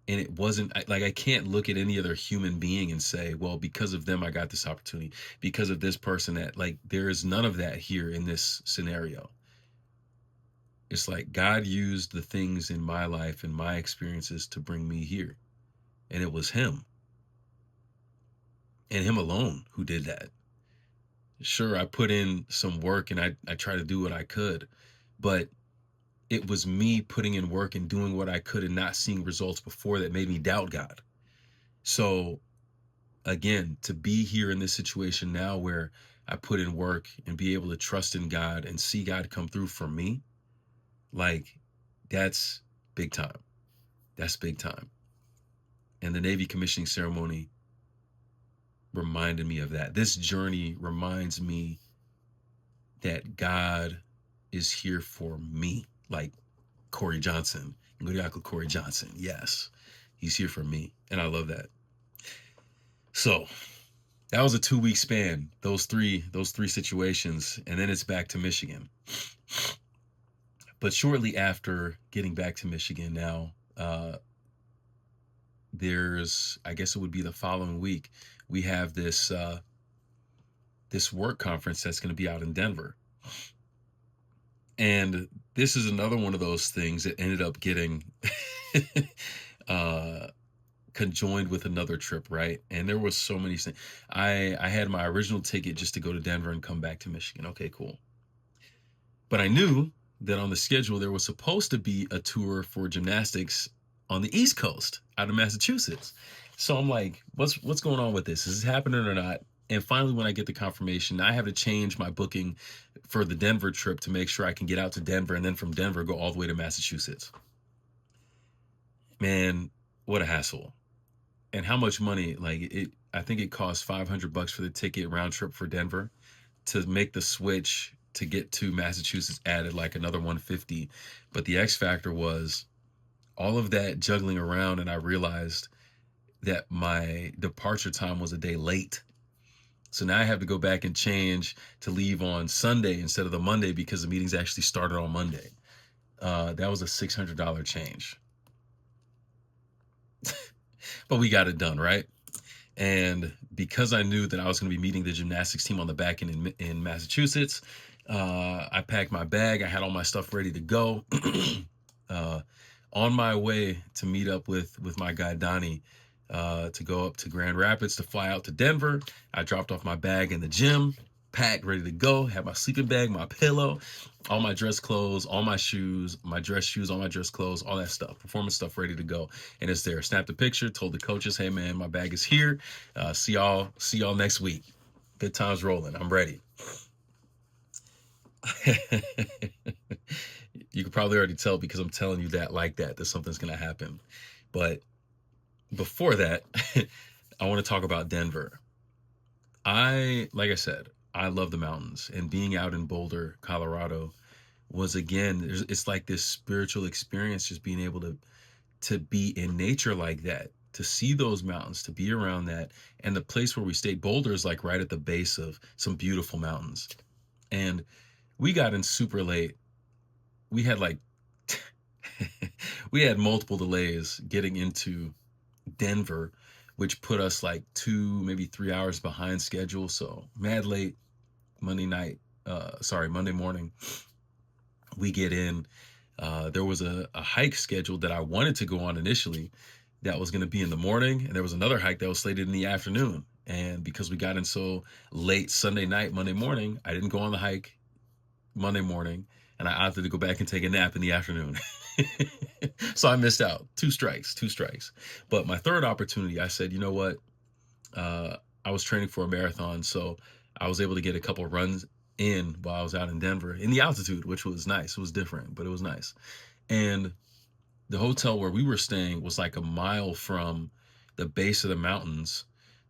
A: and it wasn't like, I can't look at any other human being and say, well, because of them I got this opportunity, because of this person, that, like, there is none of that here in this scenario. It's like God used the things in my life and my experiences to bring me here, and it was him, and him alone, who did that. Sure, I put in some work, and I try to do what I could, but it was me putting in work and doing what I could and not seeing results before that made me doubt God. So again, to be here in this situation now where I put in work and be able to trust in God and see God come through for me, like, that's big time. That's big time. And the Navy commissioning ceremony reminded me of that. This journey reminds me that God is here for me, like Corey Johnson, Ngodiaka Corey Johnson. Yes, he's here for me. And I love that. So that was a 2-week span, those three situations, and then it's back to Michigan. But shortly after getting back to Michigan now, there's, I guess it would be the following week, we have this this work conference that's going to be out in Denver. And this is another one of those things that ended up getting conjoined with another trip, right? And there was so many things. I had my original ticket just to go to Denver and come back to Michigan. Okay, cool. But I knew that on the schedule there was supposed to be a tour for gymnastics on the East Coast out of Massachusetts. So I'm like, what's going on with this? Is this happening or not? And finally, when I get the confirmation, I have to change my booking for the Denver trip to make sure I can get out to Denver, and then from Denver go all the way to Massachusetts. Man, what a hassle. And how much money? Like, I think it cost $500 for the ticket round trip for Denver. To make the switch to get to Massachusetts added like another 150. But the X factor was all of that juggling around, and I realized that my departure time was a day late. So now I have to go back and change to leave on Sunday instead of the Monday, because the meetings actually started on Monday. That was a $600 change. But we got it done, right? And because I knew that I was going to be meeting the gymnastics team on the back end in Massachusetts, I packed my bag. I had all my stuff ready to go. On my way to meet up with my guy Donnie, to go up to Grand Rapids to fly out to Denver. I dropped off my bag in the gym, packed, ready to go. Had my sleeping bag, my pillow, all my dress clothes, all my shoes, my dress shoes, all my dress clothes, all that stuff, performance stuff ready to go. And it's there. Snapped a picture, told the coaches, hey man, my bag is here. See y'all next week. Good times rolling. I'm ready. You can probably already tell because I'm telling you that something's going to happen. But before that, I want to talk about Denver. Like I said, I love the mountains, and being out in Boulder, Colorado was, again, it's like this spiritual experience, just being able to be in nature like that, to see those mountains, to be around that. And the place where we stayed, Boulder, is like right at the base of some beautiful mountains. And we got in super late, we had like we had multiple delays getting into Denver, which put us like 2, maybe 3 hours behind schedule. So mad late Monday night, Monday morning, we get in. There was a hike scheduled that I wanted to go on initially that was going to be in the morning, and there was another hike that was slated in the afternoon. And because we got in so late Sunday night, Monday morning, I didn't go on the hike Monday morning, and I opted to go back and take a nap in the afternoon. So I missed out. Two strikes. But my third opportunity, I said, you know what? I was training for a marathon, so I was able to get a couple runs in while I was out in Denver in the altitude, which was nice. It was different, but it was nice. And the hotel where we were staying was like a mile from the base of the mountains,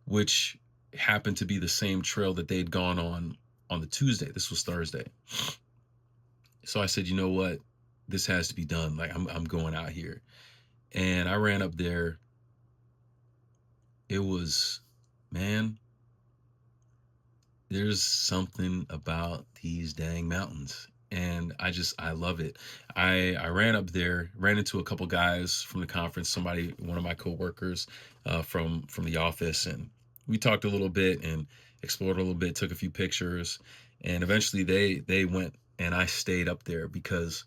A: which happened to be the same trail that they'd gone on the Tuesday. This was Thursday. So I said, you know what? This has to be done. Like I'm going out here. And I ran up there. It was, man, there's something about these dang mountains. And I love it. I ran up there, ran into a couple guys from the conference, one of my coworkers from the office, and we talked a little bit and explored a little bit, took a few pictures, and eventually they went and I stayed up there because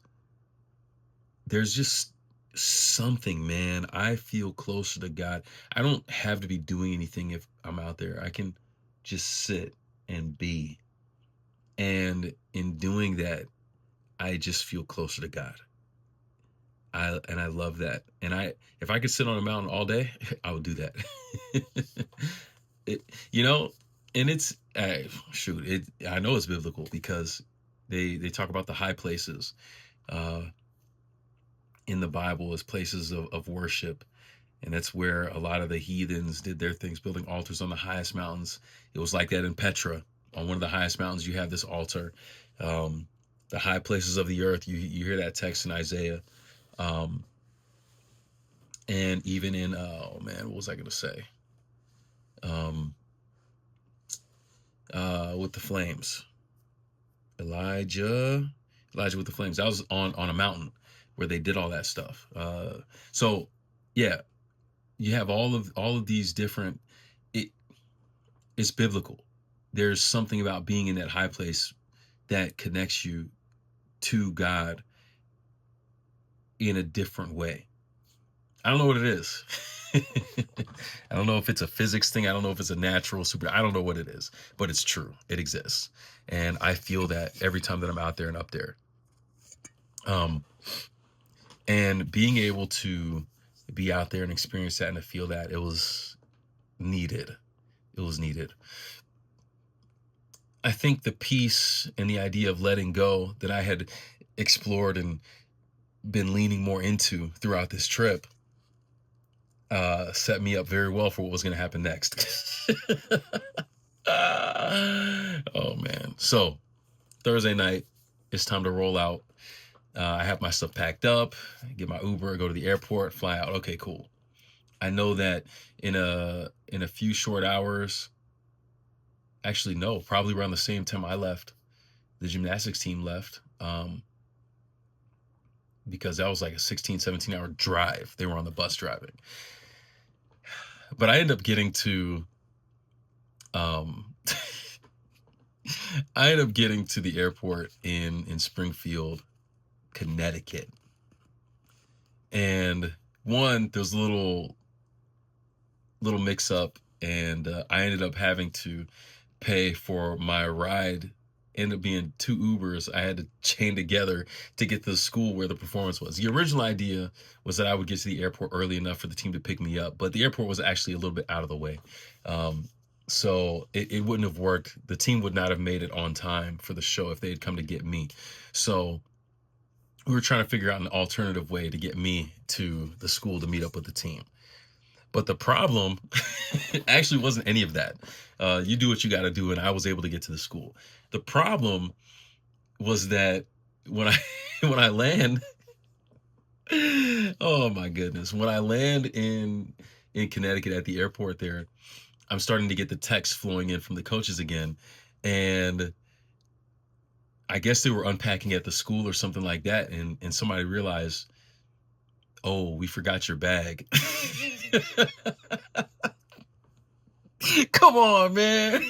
A: there's just something, man. I feel closer to God. I don't have to be doing anything if I'm out there. I can just sit and be. And in doing that, I just feel closer to God. I love that. And if I could sit on a mountain all day, I would do that. it, you know, and it's shoot, I know it's biblical because they talk about the high places uh in the Bible as places of worship. And that's where a lot of the heathens did their things, building altars on the highest mountains. It was like that in Petra. On one of the highest mountains, you have this altar. The high places of the earth, you hear that text in Isaiah. And even in, oh man, what was I going to say? With the flames. Elijah with the flames. That was on a mountain where they did all that stuff. So yeah, you have all of these different, it's biblical. There's something about being in that high place that connects you to God in a different way. I don't know what it is. I don't know if it's a physics thing. I don't know if it's a natural super. I don't know what it is, but it's true. It exists. And I feel that every time that I'm out there and up there. And being able to be out there and experience that and to feel that, it was needed. It was needed. I think the peace and the idea of letting go that I had explored and been leaning more into throughout this trip set me up very well for what was going to happen next. Oh man. So Thursday night, it's time to roll out. I have my stuff packed up, get my Uber, go to the airport, fly out. Okay, cool. I know that in a few short hours, actually no, probably around the same time I left, the gymnastics team left. Because that was like a 16, 17-hour drive. They were on the bus driving. But I ended up getting to the airport in Springfield, Connecticut. And there's a little mix up, and I ended up having to pay for my ride. Ended up being 2 Ubers I had to chain together to get to the school where the performance was. The original idea was that I would get to the airport early enough for the team to pick me up, but the airport was actually a little bit out of the way. So it wouldn't have worked. The team would not have made it on time for the show if they had come to get me. So we were trying to figure out an alternative way to get me to the school to meet up with the team. But the problem actually wasn't any of that. You do what you got to do, and I was able to get to the school. The problem was that when I land, oh my goodness, when I land in Connecticut at the airport there, I'm starting to get the texts flowing in from the coaches again, and I guess they were unpacking at the school or something like that, and somebody realized, oh, we forgot your bag. Come on, man.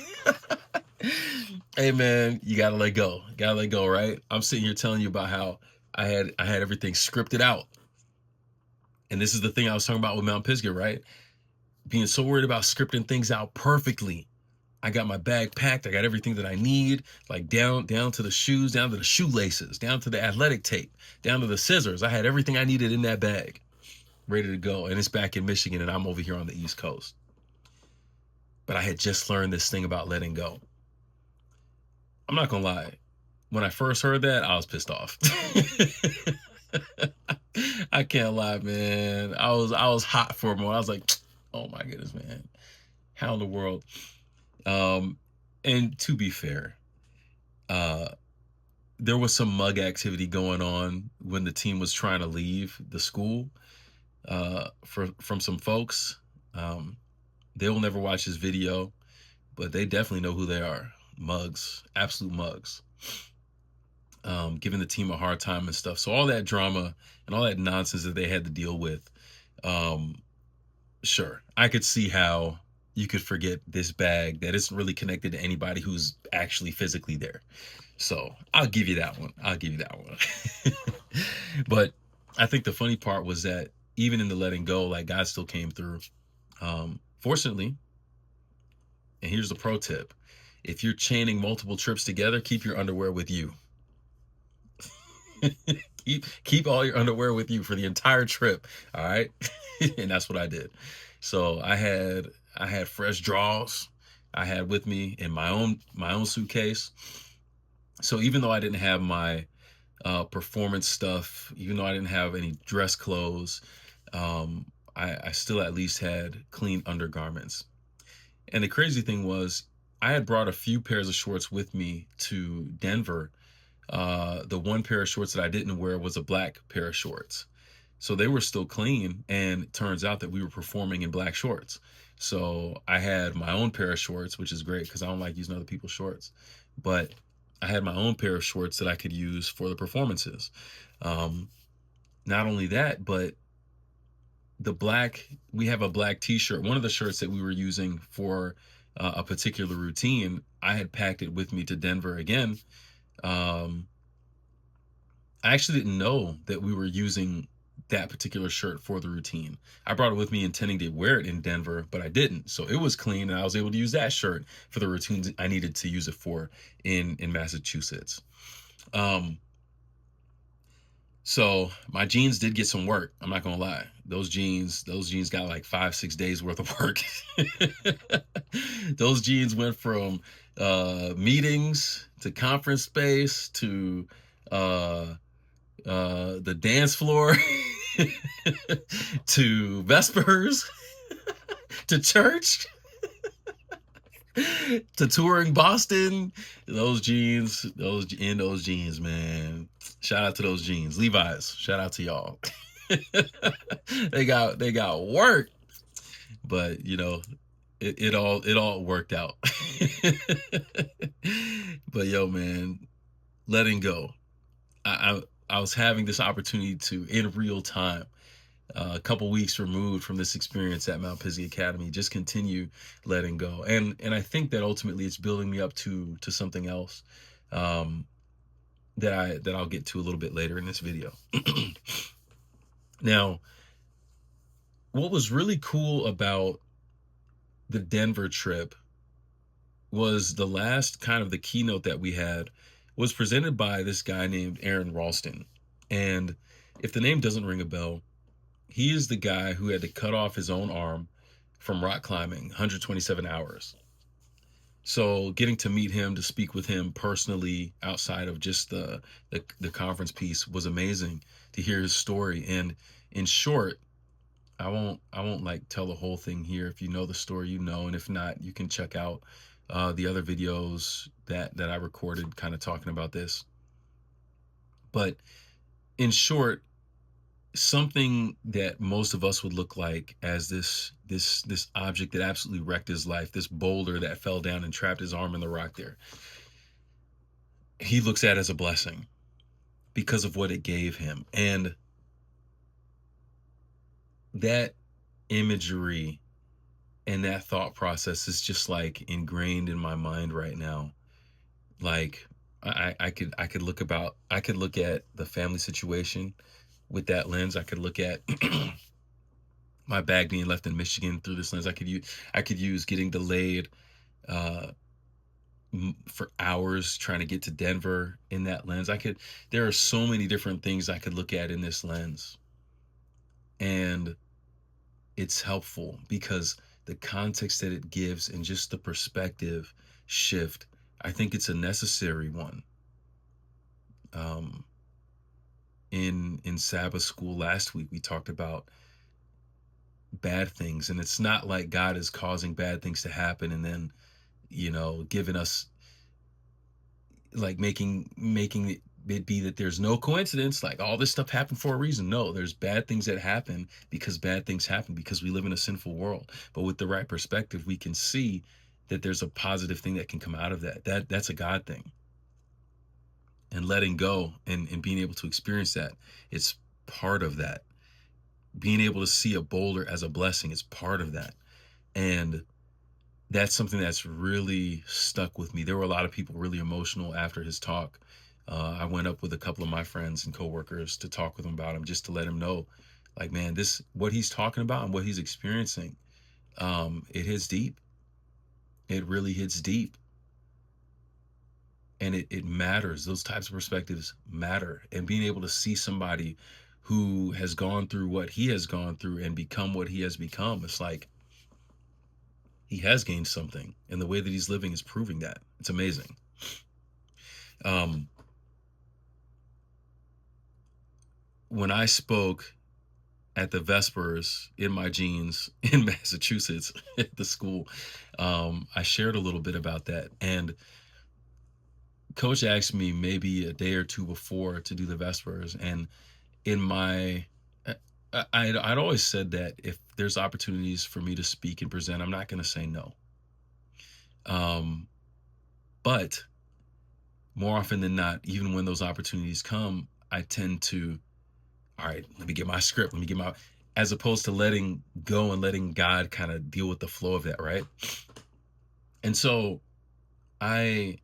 A: Hey man, you gotta let go. Gotta let go, right? I'm sitting here telling you about how I had everything scripted out. And this is the thing I was talking about with Mount Pisgah, right? Being so worried about scripting things out perfectly. I got my bag packed. I got everything that I need, like down to the shoes, down to the shoelaces, down to the athletic tape, down to the scissors. I had everything I needed in that bag, ready to go. And it's back in Michigan, and I'm over here on the East Coast. But I had just learned this thing about letting go. I'm not gonna lie. When I first heard that, I was pissed off. I can't lie, man. I was hot for a moment. I was like, oh my goodness, man. How in the world? And to be fair, uh, there was some mug activity going on when the team was trying to leave the school from some folks. They will never watch this video, but they definitely know who they are. Mugs, absolute mugs. Giving the team a hard time and stuff. So all that drama and all that nonsense that they had to deal with, sure, I could see how you could forget this bag that isn't really connected to anybody who's actually physically there. So I'll give you that one. I'll give you that one. But I think the funny part was that even in the letting go, like God still came through. Fortunately, and here's the pro tip: if you're chaining multiple trips together, keep your underwear with you. keep all your underwear with you for the entire trip. All right. And that's what I did. So I had fresh drawers I had with me in my own suitcase. So even though I didn't have my performance stuff, even though I didn't have any dress clothes, I still at least had clean undergarments. And the crazy thing was, I had brought a few pairs of shorts with me to Denver. The one pair of shorts that I didn't wear was a black pair of shorts. So they were still clean, and it turns out that we were performing in black shorts. So I had my own pair of shorts, which is great because I don't like using other people's shorts. But I had my own pair of shorts that I could use for the performances. Not only that, but we have a black t-shirt. One of the shirts that we were using for a particular routine, I had packed it with me to Denver again. I actually didn't know that we were using that particular shirt for the routine. I brought it with me intending to wear it in Denver, but I didn't. So it was clean, and I was able to use that shirt for the routines I needed to use it for in Massachusetts. So my jeans did get some work. I'm not gonna lie. Those jeans got like 5-6 days worth of work. Those jeans went from meetings to conference space to the dance floor to Vespers to church to touring Boston. Those jeans, man. Shout out to those jeans. Levi's. Shout out to y'all. they got work. But you know, it all worked out. But yo, man, letting go. I was having this opportunity to, in real time, a couple weeks removed from this experience at Mount Pisgah Academy, just continue letting go. And I think that ultimately it's building me up to something else that I'll get to a little bit later in this video. Now, what was really cool about the Denver trip was the last kind of the keynote that we had was presented by this guy named Aron Ralston. And if the name doesn't ring a bell, he is the guy who had to cut off his own arm from rock climbing, 127 hours. So getting to meet him, to speak with him personally outside of just the conference piece was amazing to hear his story. And in short, I won't like tell the whole thing here. If you know the story, you know, and if not, you can check out the other videos that I recorded kind of talking about this. But in short, something that most of us would look like as this object that absolutely wrecked his life, this boulder that fell down and trapped his arm in the rock there. he looks at as a blessing because of what it gave him. And that imagery and that thought process is just like ingrained in my mind right now. Like I could look at the family situation with that lens. I could look at my bag being left in Michigan through this lens. I could use getting delayed uh for hours trying to get to Denver in that lens. There are so many different things I could look at in this lens. And it's helpful because the context that it gives and just the perspective shift, I think it's a necessary one. Um, in Sabbath school last week, we talked about bad things, and it's not like God is causing bad things to happen and then, giving us, like, making it be that there's no coincidence, like all this stuff happened for a reason. No, there's bad things that happen because bad things happen because we live in a sinful world. But with the right perspective, we can see that there's a positive thing that can come out of that's a God thing. And letting go and being able to experience that, it's part of that. Being able to see a boulder as a blessing is part of that. And that's something that's really stuck with me. There were a lot of people really emotional after his talk. I went up with a couple of my friends and coworkers to talk with him about him, just to let him know, like, man, what he's talking about and what he's experiencing, it hits deep. It really hits deep. And it matters. Those types of perspectives matter. And being able to see somebody who has gone through what he has gone through and become what he has become, it's like he has gained something. And the way that he's living is proving that. It's amazing. When I spoke at the Vespers in my jeans in Massachusetts at the school, I shared a little bit about that. And Coach asked me maybe a day or two before to do the Vespers. And in my, I'd always said that if there's opportunities for me to speak and present, I'm not going to say no. But more often than not, even when those opportunities come, I tend to, all right, let me get my script. As opposed to letting go and letting God kind of deal with the flow of that, right? And so I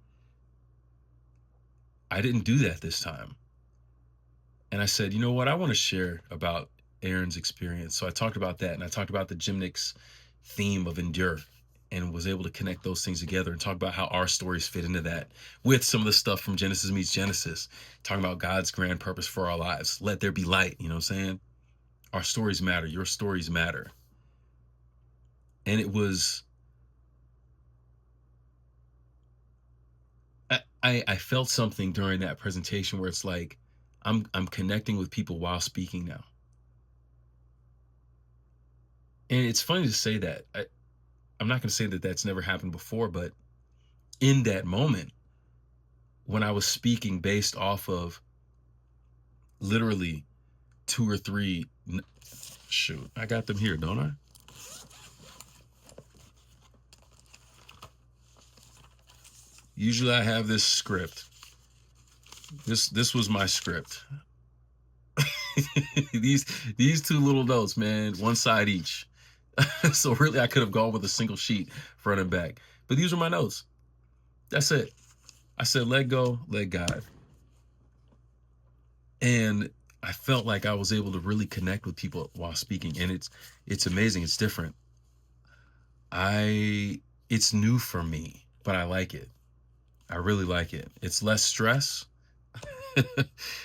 A: didn't do that this time. And I said, you know what? I want to share about Aaron's experience. So I talked about that, and I talked about the Gymnics theme of endure, and was able to connect those things together and talk about how our stories fit into that with some of the stuff from Genesis Meets Genesis, talking about God's grand purpose for our lives. Let there be light, you know what I'm saying? Our stories matter. Your stories matter. And it was, I felt something during that presentation where it's like, I'm connecting with people while speaking now. And it's funny to say that. I'm not going to say that that's never happened before, but in that moment, when I was speaking based off of literally two or three, shoot, I got them here, don't I? Usually I have this script. This was my script. these two little notes, man, one side each. So really I could have gone with a single sheet front and back. But these are my notes. That's it. I said, let go, let God. And I felt like I was able to really connect with people while speaking. And it's amazing. It's different. It's new for me, but I like it. I really like it. It's less stress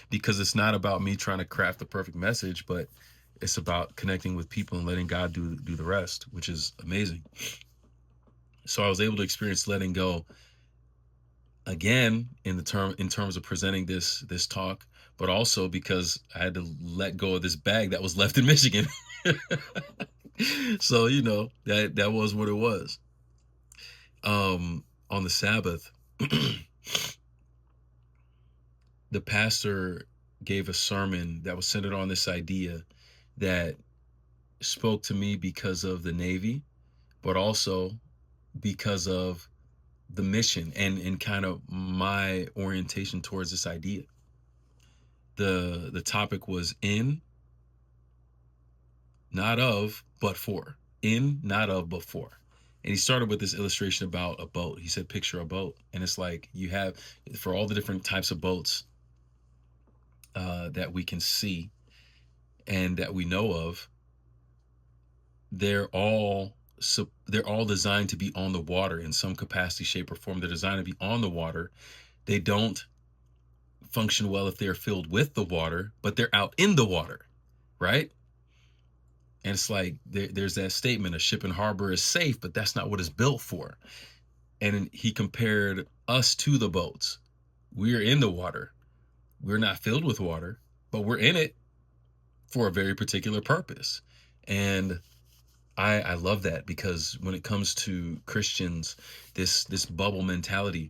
A: because it's not about me trying to craft the perfect message, but it's about connecting with people and letting God do the rest, which is amazing. So I was able to experience letting go again in terms of presenting this talk, but also because I had to let go of this bag that was left in Michigan. So that was what it was. On the Sabbath, the pastor gave a sermon that was centered on this idea that spoke to me because of the Navy, but also because of the mission and kind of my orientation towards this idea. The topic was in, not of, but for. In, not of, but for. And he started with this illustration about a boat. He said, picture a boat. And it's like you have, for all the different types of boats that we can see and that we know of, they're all designed to be on the water in some capacity, shape, or form. They're designed to be on the water. They don't function well if they're filled with the water, but they're out in the water, right? And it's like there's that statement: a ship in harbor is safe, but that's not what it's built for. And he compared us to the boats. We're in the water. We're not filled with water, but we're in it for a very particular purpose. And I love that, because when it comes to Christians, this bubble mentality,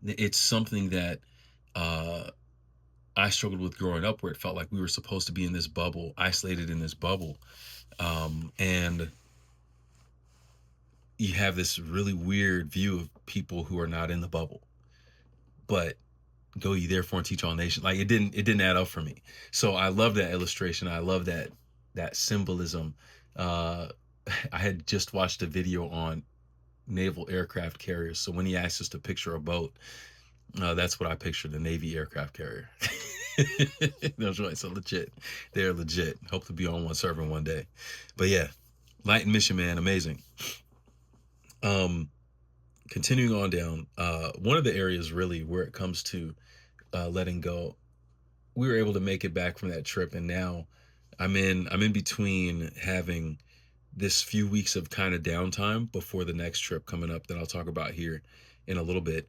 A: it's something that I struggled with growing up, where it felt like we were supposed to be in this bubble, isolated in this bubble. And you have this really weird view of people who are not in the bubble, but go ye therefore and teach all nations. Like it didn't add up for me. So I love that illustration. I love that symbolism. I had just watched a video on naval aircraft carriers. So when he asked us to picture a boat, that's what I pictured, a Navy aircraft carrier. Those joints are legit. They're legit. Hope to be on one, serving one day. But yeah, light and mission, man, amazing. Continuing on down, one of the areas really where it comes to letting go, we were able to make it back from that trip, and now I'm in between having this few weeks of kind of downtime before the next trip coming up that I'll talk about here in a little bit.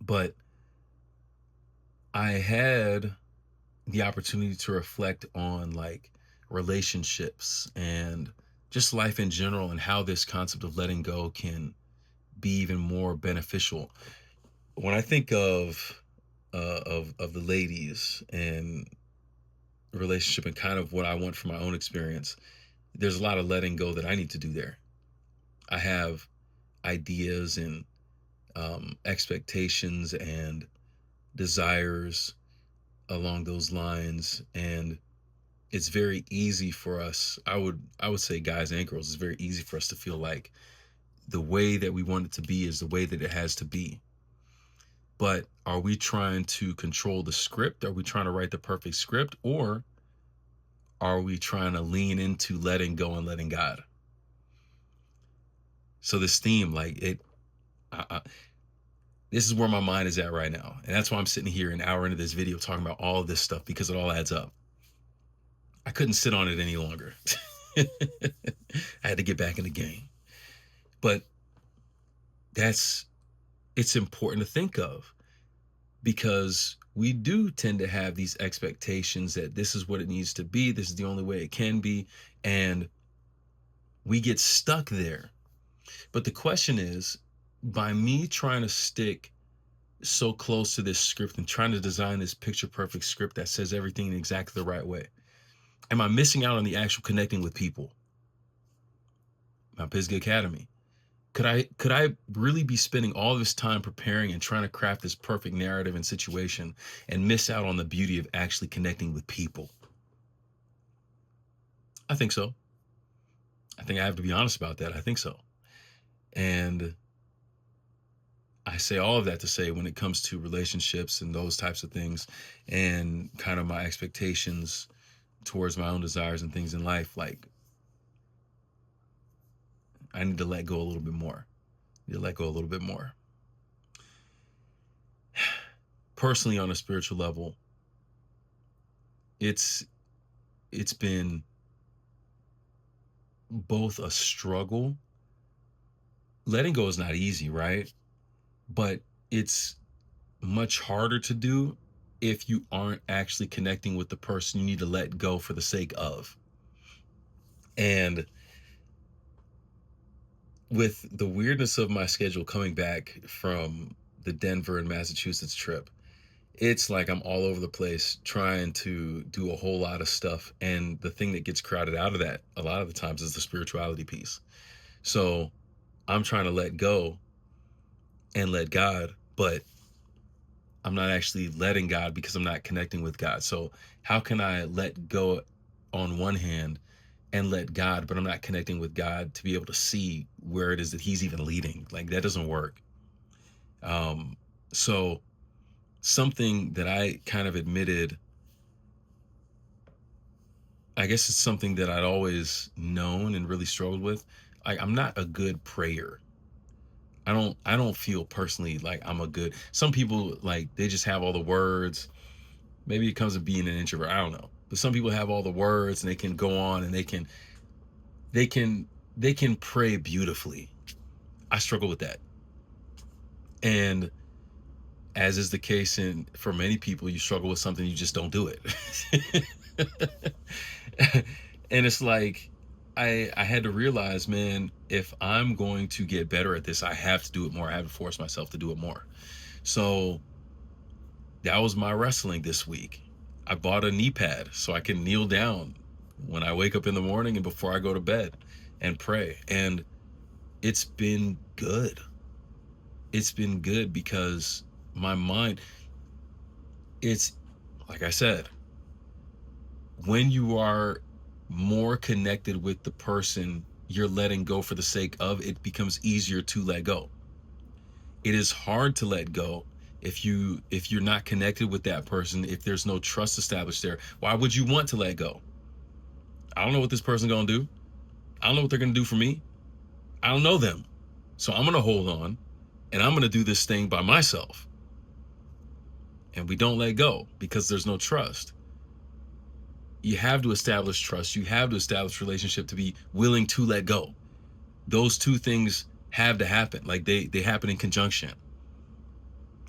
A: But I had the opportunity to reflect on like relationships and just life in general, and how this concept of letting go can be even more beneficial. When I think of the ladies and relationship and kind of what I want from my own experience, there's a lot of letting go that I need to do there. I have ideas and expectations and desires along those lines, and it's very easy for us, I would say, guys and girls, it's very easy for us to feel like the way that we want it to be is the way that it has to be. But are we trying to control the script? Are we trying to write the perfect script? Or are we trying to lean into letting go and letting God? So this theme, like this is where my mind is at right now. And that's why I'm sitting here an hour into this video talking about all of this stuff, because it all adds up. I couldn't sit on it any longer. I had to get back in the game. But it's important to think of, because we do tend to have these expectations that this is what it needs to be, this is the only way it can be, and we get stuck there. But the question is, by me trying to stick so close to this script and trying to design this picture perfect script that says everything in exactly the right way, am I missing out on the actual connecting with people? Mount Pisgah Academy. Could I really be spending all this time preparing and trying to craft this perfect narrative and situation and miss out on the beauty of actually connecting with people? I think so. I think I have to be honest about that. I think so. And I say all of that to say, when it comes to relationships and those types of things, and kind of my expectations towards my own desires and things in life, like I need to let go a little bit more. Personally, on a spiritual level, it's been both a struggle. Letting go is not easy, right? But it's much harder to do if you aren't actually connecting with the person you need to let go for the sake of. And with the weirdness of my schedule coming back from the Denver and Massachusetts trip, it's like I'm all over the place trying to do a whole lot of stuff. And the thing that gets crowded out of that a lot of the times is the spirituality piece. So I'm trying to let go and let God, but I'm not actually letting God because I'm not connecting with God. So how can I let go on one hand and let God, but I'm not connecting with God to be able to see where it is that he's even leading? Like, that doesn't work. Um, so something that I kind of admitted, I guess it's something that I'd always known and really struggled with. I'm not a good prayer. I don't feel personally like I'm a good, some people, like, they just have all the words. Maybe it comes to being an introvert, I don't know. But some people have all the words and they can go on and they can they can pray beautifully. I struggle with that. And as is the case in for many people, you struggle with something, you just don't do it. And it's like, I had to realize, man, if I'm going to get better at this, I have to do it more. I have to force myself to do it more. So that was my wrestling this week. I bought a knee pad so I can kneel down when I wake up in the morning and before I go to bed and pray. And it's been good. It's been good because my mind, it's like I said, when you are more connected with the person you're letting go for the sake of, it becomes easier to let go. It is hard to let go if you're not connected with that person, if there's no trust established there. Why would you want to let go? I don't know what this person gonna do. I don't know what they're gonna do for me. I don't know them. So I'm gonna hold on and I'm gonna do this thing by myself. And we don't let go because there's no trust. You have to establish trust. You have to establish relationship to be willing to let go. Those two things have to happen. Like, they happen in conjunction.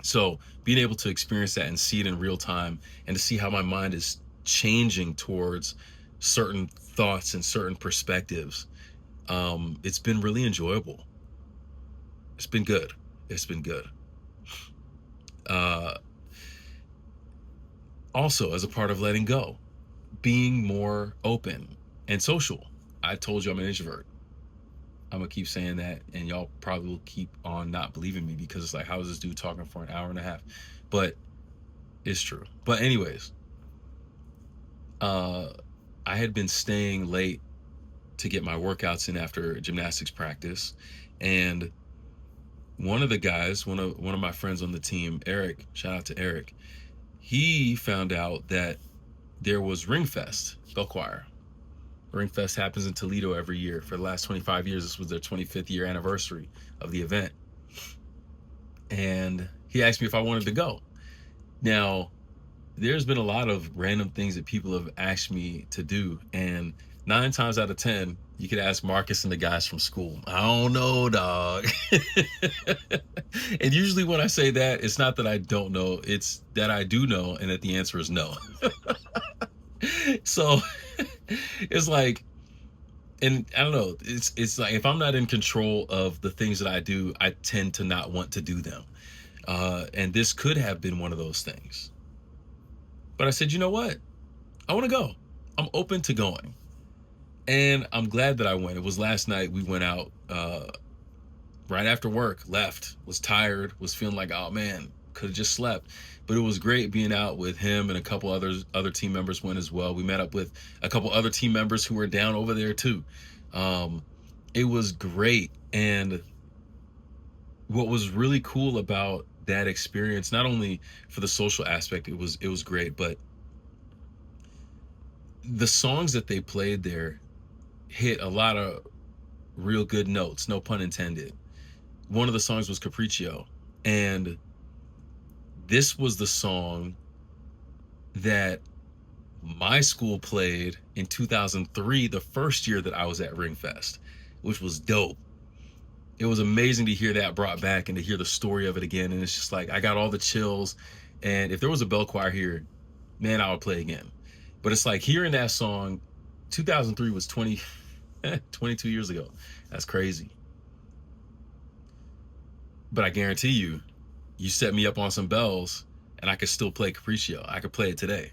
A: So being able to experience that and see it in real time and to see how my mind is changing towards certain thoughts and certain perspectives, it's been really enjoyable. It's been good. It's been good. Uh, Also, as a part of letting go, being more open and social. I told you I'm an introvert. I'm gonna keep saying that, and y'all probably will keep on not believing me because it's like, how is this dude talking for an hour and a half? But it's true. But anyways, uh, I had been staying late to get my workouts in after gymnastics practice, and one of the guys, one of my friends on the team, Eric, shout out to Eric, he found out that there was Ringfest, Bell Choir. Ringfest happens in Toledo every year. For the last 25 years, this was their 25th year anniversary of the event. And he asked me if I wanted to go. Now, there's been a lot of random things that people have asked me to do. And 9 times out of 10, you could ask Marcus and the guys from school. I don't know, dog. And usually when I say that, it's not that I don't know, it's that I do know, and that the answer is no. So it's like, and I don't know, it's like, if I'm not in control of the things that I do, I tend to not want to do them. And this could have been one of those things. But I said, you know what? I want to go. I'm open to going. And I'm glad that I went. It was last night. We went out right after work, left, was tired, was feeling like, oh man, could have just slept. But it was great being out with him, and a couple other team members went as well. We met up with a couple other team members who were down over there too. It was great. And what was really cool about that experience, not only for the social aspect, it was great, but the songs that they played there hit a lot of real good notes, no pun intended. One of the songs was Capriccio, and this was the song that my school played in 2003, the first year that I was at Ringfest, which was dope. It was amazing to hear that brought back and to hear the story of it again. And it's just like, I got all the chills. And if there was a bell choir here, man, I would play again. But it's like hearing that song, 2003 was 22 years ago. That's crazy. But I guarantee you, you set me up on some bells and I could still play Capriccio. I could play it today.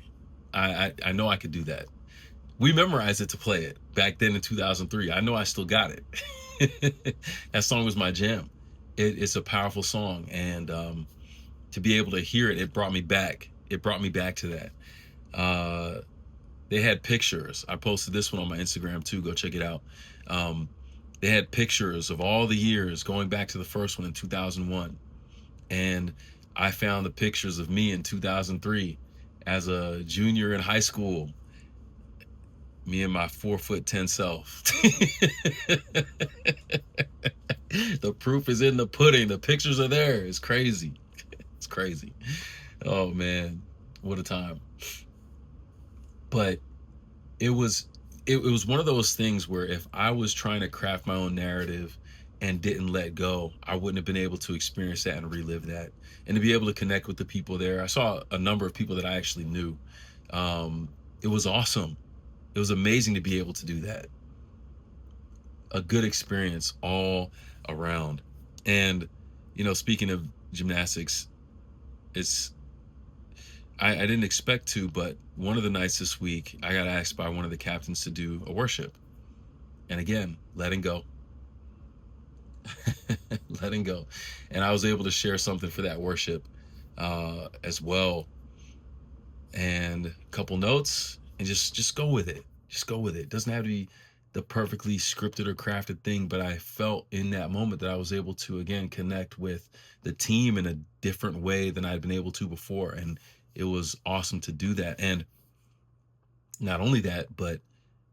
A: I know I could do that. We memorized it to play it back then in 2003. I know I still got it. That song was my jam. It's a powerful song, and to be able to hear it, it brought me back. It brought me back to that. They had pictures. I posted this one on my Instagram too. Go check it out. Um, they had pictures of all the years going back to the first one in 2001, and I found the pictures of me in 2003 as a junior in high school. Me and my 4'10" self. The proof is in the pudding. The pictures are there. It's crazy. It's crazy. Oh man, what a time. But it was one of those things where if I was trying to craft my own narrative and didn't let go, I wouldn't have been able to experience that and relive that. And to be able to connect with the people there, I saw a number of people that I actually knew. It was awesome. It was amazing to be able to do that. A good experience all around. And, speaking of gymnastics, I didn't expect to, but one of the nights this week, I got asked by one of the captains to do a worship. And again, letting go. Letting go. And I was able to share something for that worship as well. And a couple notes, and just go with it. Just go with it. It doesn't have to be the perfectly scripted or crafted thing, but I felt in that moment that I was able to, again, connect with the team in a different way than I'd been able to before. And it was awesome to do that. And not only that, but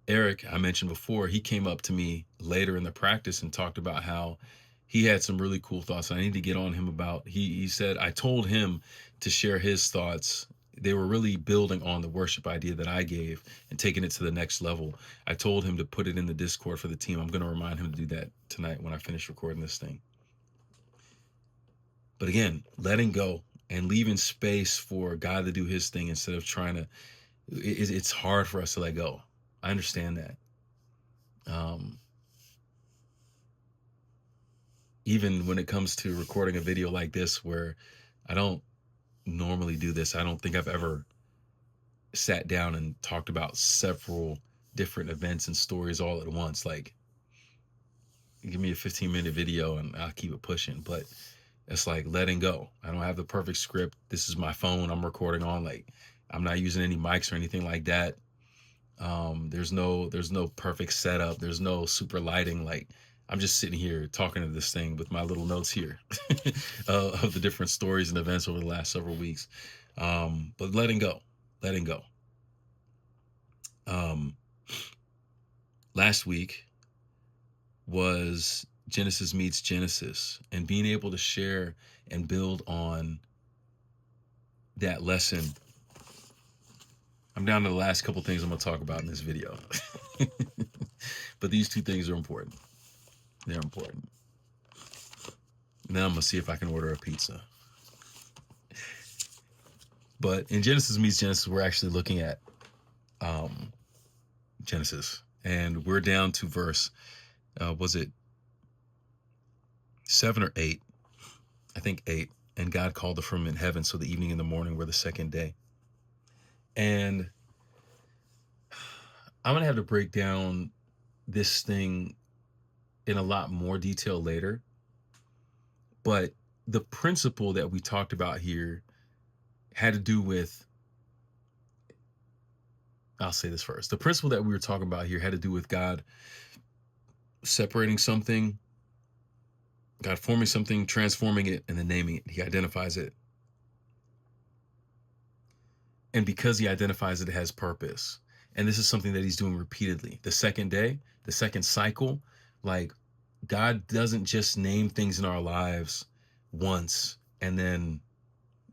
A: Eric, I mentioned before, he came up to me later in the practice and talked about how he had some really cool thoughts. I need to get on him about. He said, I told him to share his thoughts. They were really building on the worship idea that I gave and taking it to the next level. I told him to put it in the Discord for the team. I'm going to remind him to do that tonight when I finish recording this thing. But again, letting go and leaving space for God to do his thing instead of trying to, it's hard for us to let go. I understand that. Even when it comes to recording a video like this, where I don't normally do this, I don't think I've ever sat down and talked about several different events and stories all at once. Like, give me a 15-minute video and I'll keep it pushing. But it's like letting go. I don't have the perfect script. This is my phone I'm recording on. Like, I'm not using any mics or anything like that. There's no perfect setup. There's no super lighting. Like, I'm just sitting here talking to this thing with my little notes here of the different stories and events over the last several weeks. But letting go. Last week was Genesis Meets Genesis, and being able to share and build on that lesson. I'm down to the last couple things I'm going to talk about in this video. But these two things are important. They're important. Now I'm going to see if I can order a pizza. But in Genesis Meets Genesis, we're actually looking at Genesis. And we're down to verse, was it 7 or 8? I think 8. And God called the firmament heaven, so the evening and the morning were the second day. And I'm going to have to break down this thing in a lot more detail later. But the principle that we talked about here had to do with, I'll say this first. The principle that we were talking about here had to do with God separating something, God forming something, transforming it, and then naming it. He identifies it. And because he identifies it, it has purpose. And this is something that he's doing repeatedly. The second day, the second cycle, like, God doesn't just name things in our lives once and then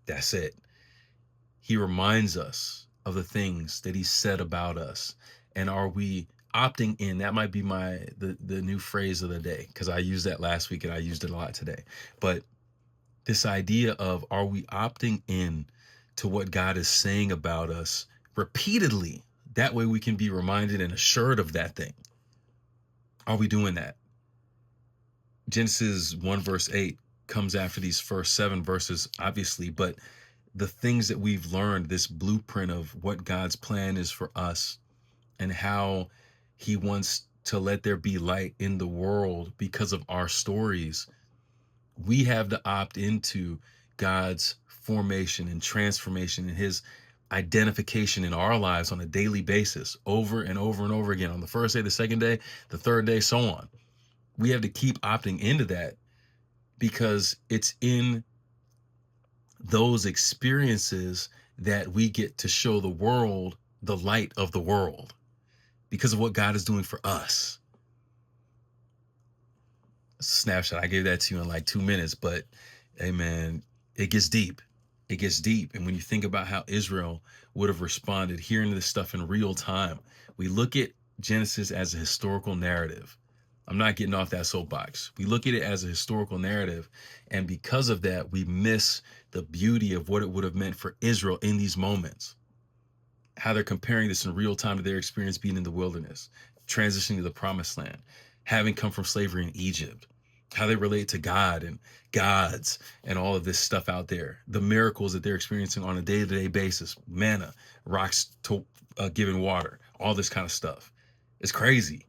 A: that's it. He reminds us of the things that he said about us. And are we opting in? That might be the new phrase of the day, because I used that last week and I used it a lot today. But this idea of, are we opting in to what God is saying about us repeatedly? That way we can be reminded and assured of that thing. Are we doing that? Genesis 1 verse 8 comes after these first 7 verses, obviously, but the things that we've learned, this blueprint of what God's plan is for us and how he wants to let there be light in the world because of our stories, we have to opt into God's formation and transformation and his identification in our lives on a daily basis, over and over and over again, on the first day, the second day, the third day, so on. We have to keep opting into that, because it's in those experiences that we get to show the world the light of the world, because of what God is doing for us. Snapshot, I gave that to you in like 2 minutes, but hey man, it gets deep. It gets deep. And when you think about how Israel would have responded, hearing this stuff in real time, we look at Genesis as a historical narrative. I'm not getting off that soapbox. We look at it as a historical narrative, and because of that, we miss the beauty of what it would have meant for Israel in these moments. How they're comparing this in real time to their experience being in the wilderness, transitioning to the promised land, having come from slavery in Egypt, how they relate to God and gods and all of this stuff out there, the miracles that they're experiencing on a day-to-day basis, manna, rocks giving water, all this kind of stuff. It's crazy.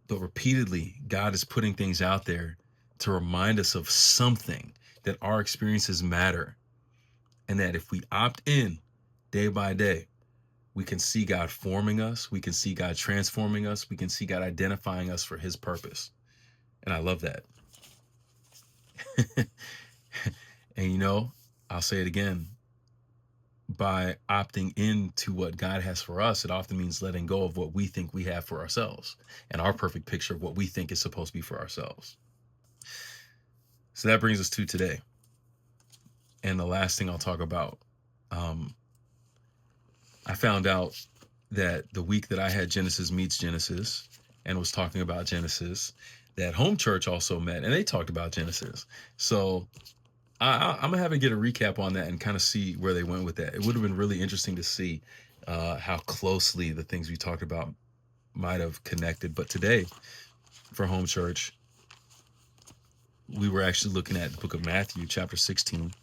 A: But repeatedly, God is putting things out there to remind us of something, that our experiences matter, and that if we opt in day by day, we can see God forming us, we can see God transforming us, we can see God identifying us for his purpose. And I love that. And you know, I'll say it again, by opting into what God has for us, it often means letting go of what we think we have for ourselves and our perfect picture of what we think is supposed to be for ourselves. So that brings us to today. And the last thing I'll talk about, I found out that the week that I had Genesis Meets Genesis and was talking about Genesis, that Home Church also met and they talked about Genesis. So I'm gonna have to get a recap on that and kind of see where they went with that. It would have been really interesting to see how closely the things we talked about might have connected. But today, for Home Church, we were actually looking at the book of Matthew, chapter 16,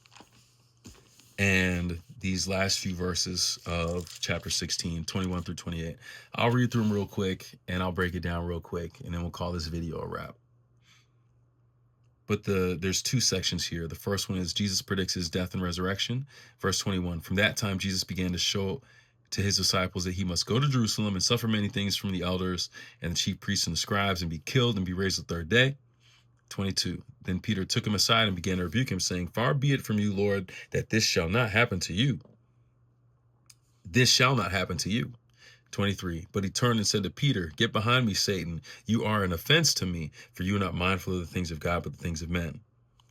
A: and these last few verses of chapter 16, 21 through 28. I'll read through them real quick and I'll break it down real quick, and then we'll call this video a wrap. But there's two sections here. The first one is Jesus predicts his death and resurrection. Verse 21, from that time, Jesus began to show to his disciples that he must go to Jerusalem and suffer many things from the elders and the chief priests and the scribes and be killed and be raised the third day. 22, then Peter took him aside and began to rebuke him, saying, far be it from you, Lord, that this shall not happen to you. This shall not happen to you. 23, but he turned and said to Peter, get behind me, Satan. You are an offense to me, for you are not mindful of the things of God, but the things of men.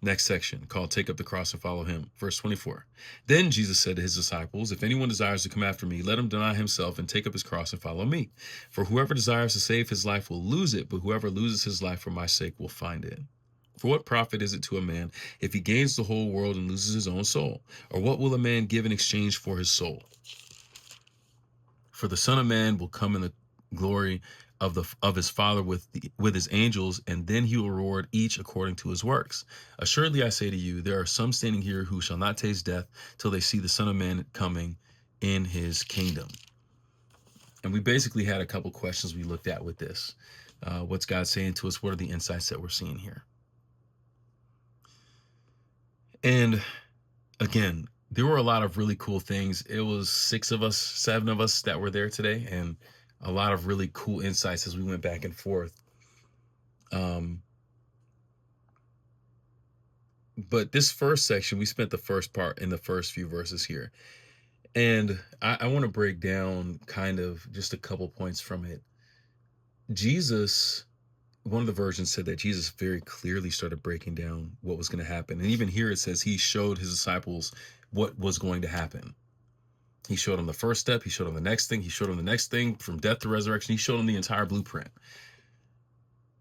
A: Next section, called Take Up the Cross and Follow Him. Verse 24, then Jesus said to his disciples, if anyone desires to come after me, let him deny himself and take up his cross and follow me. For whoever desires to save his life will lose it, but whoever loses his life for my sake will find it. For what profit is it to a man if he gains the whole world and loses his own soul? Or what will a man give in exchange for his soul? For the Son of Man will come in the glory of his Father with his angels, and then he will reward each according to his works. Assuredly, I say to you, there are some standing here who shall not taste death till they see the Son of Man coming in his kingdom. And we basically had a couple questions we looked at with this. What's God saying to us? What are the insights that we're seeing here? And again, there were a lot of really cool things. It was 7 of us that were there today, and a lot of really cool insights as we went back and forth. But this first section, we spent the first part in the first few verses here. And I want to break down kind of just a couple points from it. Jesus, one of the versions said that Jesus very clearly started breaking down what was going to happen. And even here it says he showed his disciples what was going to happen. He showed them the first step. He showed them the next thing. He showed them the next thing, from death to resurrection. He showed them the entire blueprint.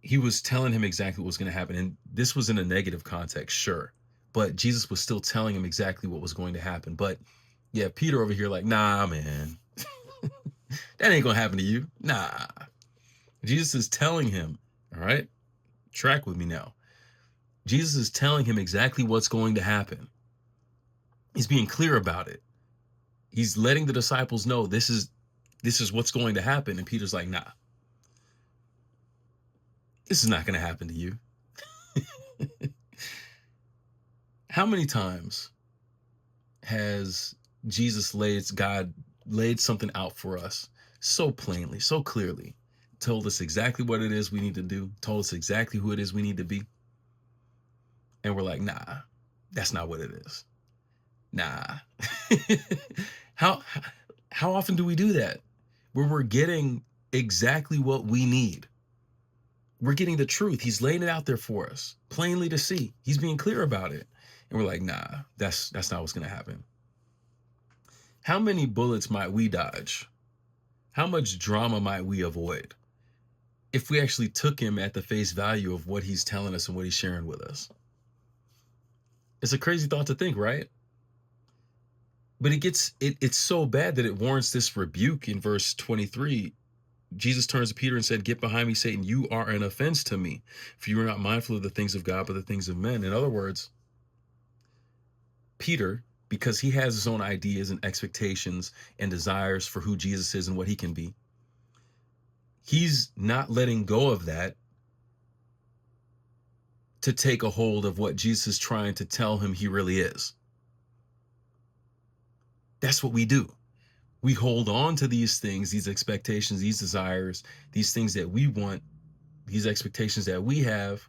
A: He was telling him exactly what was going to happen. And this was in a negative context, sure. But Jesus was still telling him exactly what was going to happen. But yeah, Peter over here like, nah, man, that ain't going to happen to you. Nah. Jesus is telling him, all right, track with me now. Jesus is telling him exactly what's going to happen. He's being clear about it. He's letting the disciples know this is what's going to happen. And Peter's like, nah. This is not going to happen to you. How many times has God laid something out for us so plainly, so clearly, told us exactly what it is we need to do, told us exactly who it is we need to be. And we're like, nah, that's not what it is. Nah. how how often do we do that? Where we're getting exactly what we need. We're getting the truth. He's laying it out there for us, plainly to see. He's being clear about it. And we're like, nah, that's not what's gonna happen. How many bullets might we dodge? How much drama might we avoid if we actually took him at the face value of what he's telling us and what he's sharing with us? It's a crazy thought to think, right? But it's so bad that it warrants this rebuke in verse 23. Jesus turns to Peter and said, "Get behind me, Satan. You are an offense to me, for you are not mindful of the things of God, but the things of men." In other words, Peter, because he has his own ideas and expectations and desires for who Jesus is and what he can be, he's not letting go of that to take a hold of what Jesus is trying to tell him he really is. That's what we do. We hold on to these things, these expectations, these desires, these things that we want, these expectations that we have,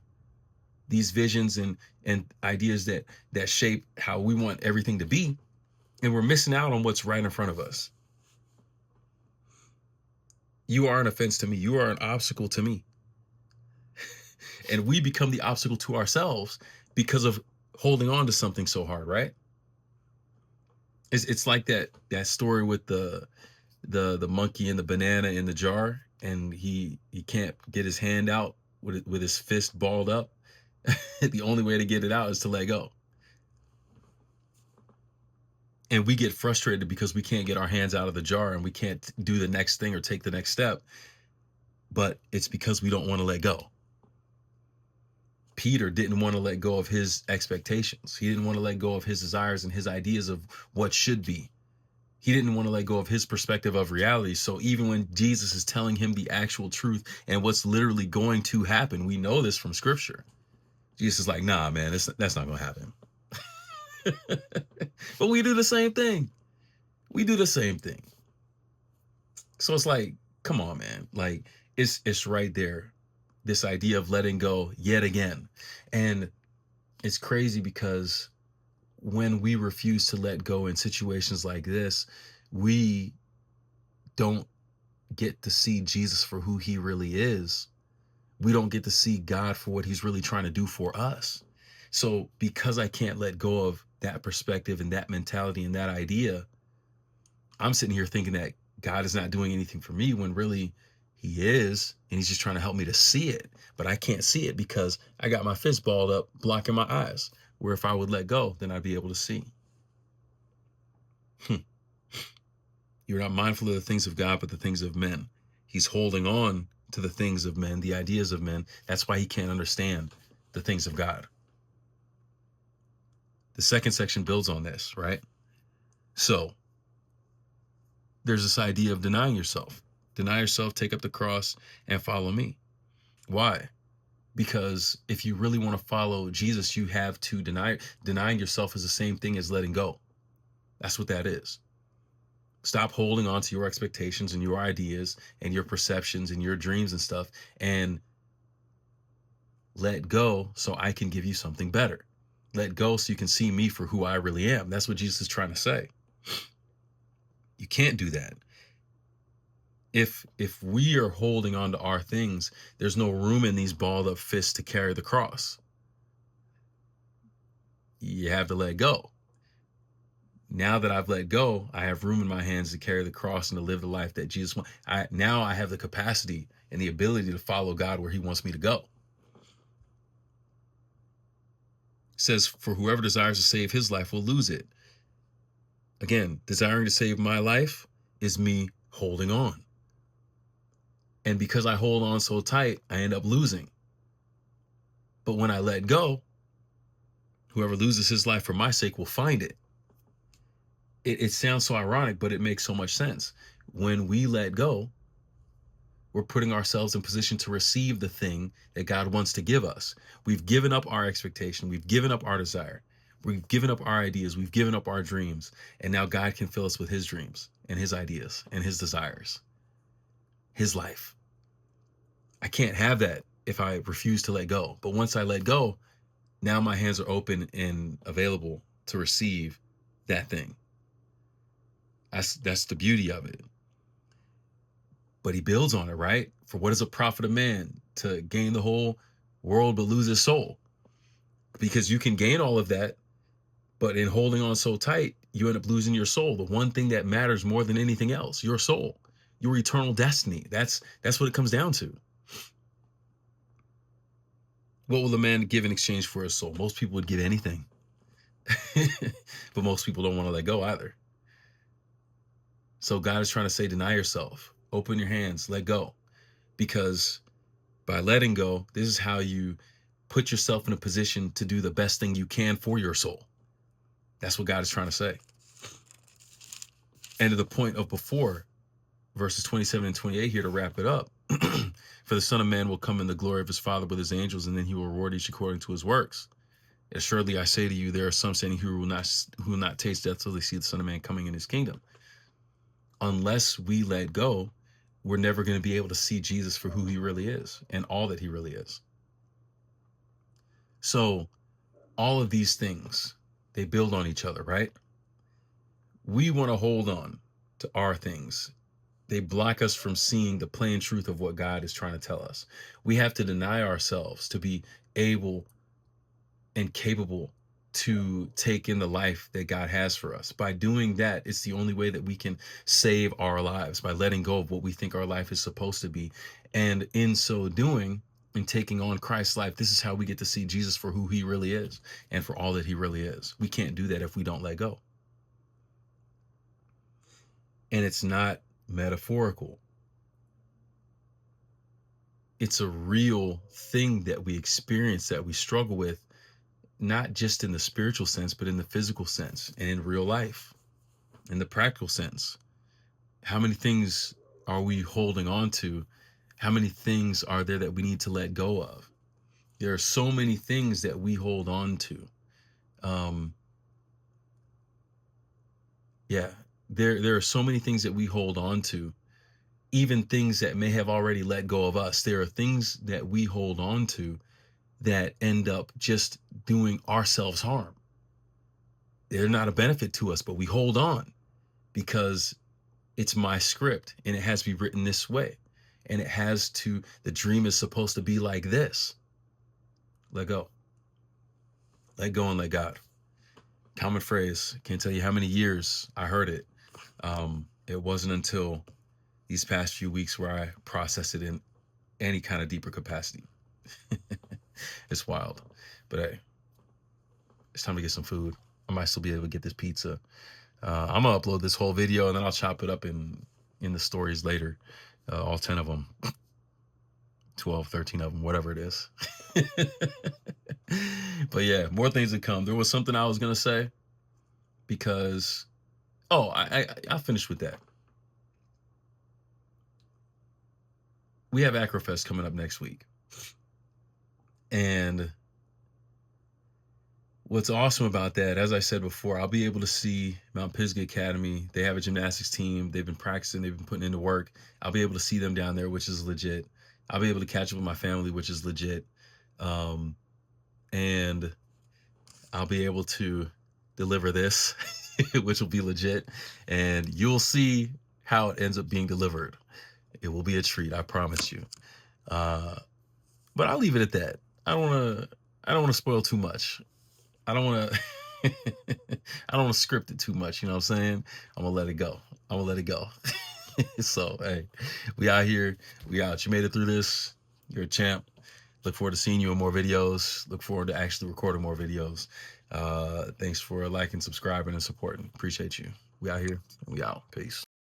A: these visions and ideas that shape how we want everything to be, and we're missing out on what's right in front of us. You are an offense to me. You are an obstacle to me. And we become the obstacle to ourselves because of holding on to something so hard, right? It's like that story with the monkey and the banana in the jar, and he can't get his hand out with his fist balled up. The only way to get it out is to let go. And we get frustrated because we can't get our hands out of the jar and we can't do the next thing or take the next step. But it's because we don't want to let go. Peter didn't want to let go of his expectations. He didn't want to let go of his desires and his ideas of what should be. He didn't want to let go of his perspective of reality. So even when Jesus is telling him the actual truth and what's literally going to happen, we know this from scripture. Jesus is like, nah, man, that's not going to happen. But we do the same thing. We do the same thing. So it's like, come on, man. Like, it's right there. This idea of letting go yet again. And it's crazy because when we refuse to let go in situations like this, we don't get to see Jesus for who he really is. We don't get to see God for what he's really trying to do for us. So because I can't let go of that perspective and that mentality and that idea, I'm sitting here thinking that God is not doing anything for me when really he is, and he's just trying to help me to see it. But I can't see it because I got my fist balled up, blocking my eyes, where if I would let go, then I'd be able to see. You're not mindful of the things of God, but the things of men. He's holding on to the things of men, the ideas of men. That's why he can't understand the things of God. The second section builds on this, right? So there's this idea of denying yourself. Deny yourself, take up the cross, and follow me. Why? Because if you really want to follow Jesus, you have to denying yourself is the same thing as letting go. That's what that is. Stop holding on to your expectations and your ideas and your perceptions and your dreams and stuff, and let go so I can give you something better. Let go so you can see me for who I really am. That's what Jesus is trying to say. You can't do that. If we are holding on to our things, there's no room in these balled up fists to carry the cross. You have to let go. Now that I've let go, I have room in my hands to carry the cross and to live the life that Jesus wants. Now I have the capacity and the ability to follow God where he wants me to go. It says, for whoever desires to save his life will lose it. Again, desiring to save my life is me holding on. And because I hold on so tight, I end up losing. But when I let go, whoever loses his life for my sake will find it. It sounds so ironic, but it makes so much sense. When we let go, We're putting ourselves in position to receive the thing that God wants to give us. We've given up our expectation. We've given up our desire. We've given up our ideas. We've given up our dreams. And now God can fill us with his dreams and his ideas and his desires, his life. I can't have that if I refuse to let go. But once I let go, now my hands are open and available to receive that thing. That's the beauty of it. But he builds on it, right? For what is a profit of man to gain the whole world but lose his soul? Because you can gain all of that, but in holding on so tight, you end up losing your soul. The one thing that matters more than anything else, your soul, your eternal destiny. That's what it comes down to. What will a man give in exchange for his soul? Most people would give anything. But most people don't want to let go either. So God is trying to say, deny yourself, open your hands, let go. Because by letting go, this is how you put yourself in a position to do the best thing you can for your soul. That's what God is trying to say. And to the point of before, verses 27 and 28 here to wrap it up. For the Son of Man will come in the glory of his Father with his angels, and then he will reward each according to his works. Assuredly, I say to you, there are some standing who will not taste death till they see the Son of Man coming in his kingdom. Unless we let go, we're never going to be able to see Jesus for who he really is and all that he really is. So all of these things, they build on each other, right? We want to hold on to our things. They block us from seeing the plain truth of what God is trying to tell us. We have to deny ourselves to be able and capable to take in the life that God has for us. By doing that, it's the only way that we can save our lives, by letting go of what we think our life is supposed to be. And in so doing, and taking on Christ's life, this is how we get to see Jesus for who he really is and for all that he really is. We can't do that if we don't let go. And it's not metaphorical. It's a real thing that we experience, that we struggle with, not just in the spiritual sense, but in the physical sense and in real life, in the practical sense. How many things are we holding on to? How many things are there that we need to let go of? There are so many things that we hold on to. There are so many things that we hold on to, even things that may have already let go of us. There are things that we hold on to that end up just doing ourselves harm. They're not a benefit to us, but we hold on because it's my script and it has to be written this way. And it has to, the dream is supposed to be like this. Let go. Let go and let God. Common phrase. Can't tell you how many years I heard it. It wasn't until these past few weeks where I processed it in any kind of deeper capacity. It's wild. But hey, it's time to get some food. I might still be able to get this pizza. I'm gonna upload this whole video and then I'll chop it up in the stories later. All 10 of them, 12, 13 of them, whatever it is. But yeah, more things to come. There was something I was gonna say because, I finished with that. We have Acrofest coming up next week. And what's awesome about that, as I said before, I'll be able to see Mount Pisgah Academy. They have a gymnastics team. They've been practicing. They've been putting into work. I'll be able to see them down there, which is legit. I'll be able to catch up with my family, which is legit. And I'll be able to deliver this, which will be legit. And you'll see how it ends up being delivered. It will be a treat, I promise you. But I'll leave it at that. I don't want to spoil too much. I don't want to script it too much. You know what I'm saying? I'm going to let it go. So, hey, we out here. We out. You made it through this. You're a champ. Look forward to seeing you in more videos. Look forward to actually recording more videos. Thanks for liking, subscribing, and supporting. Appreciate you. We out here. We out. Peace.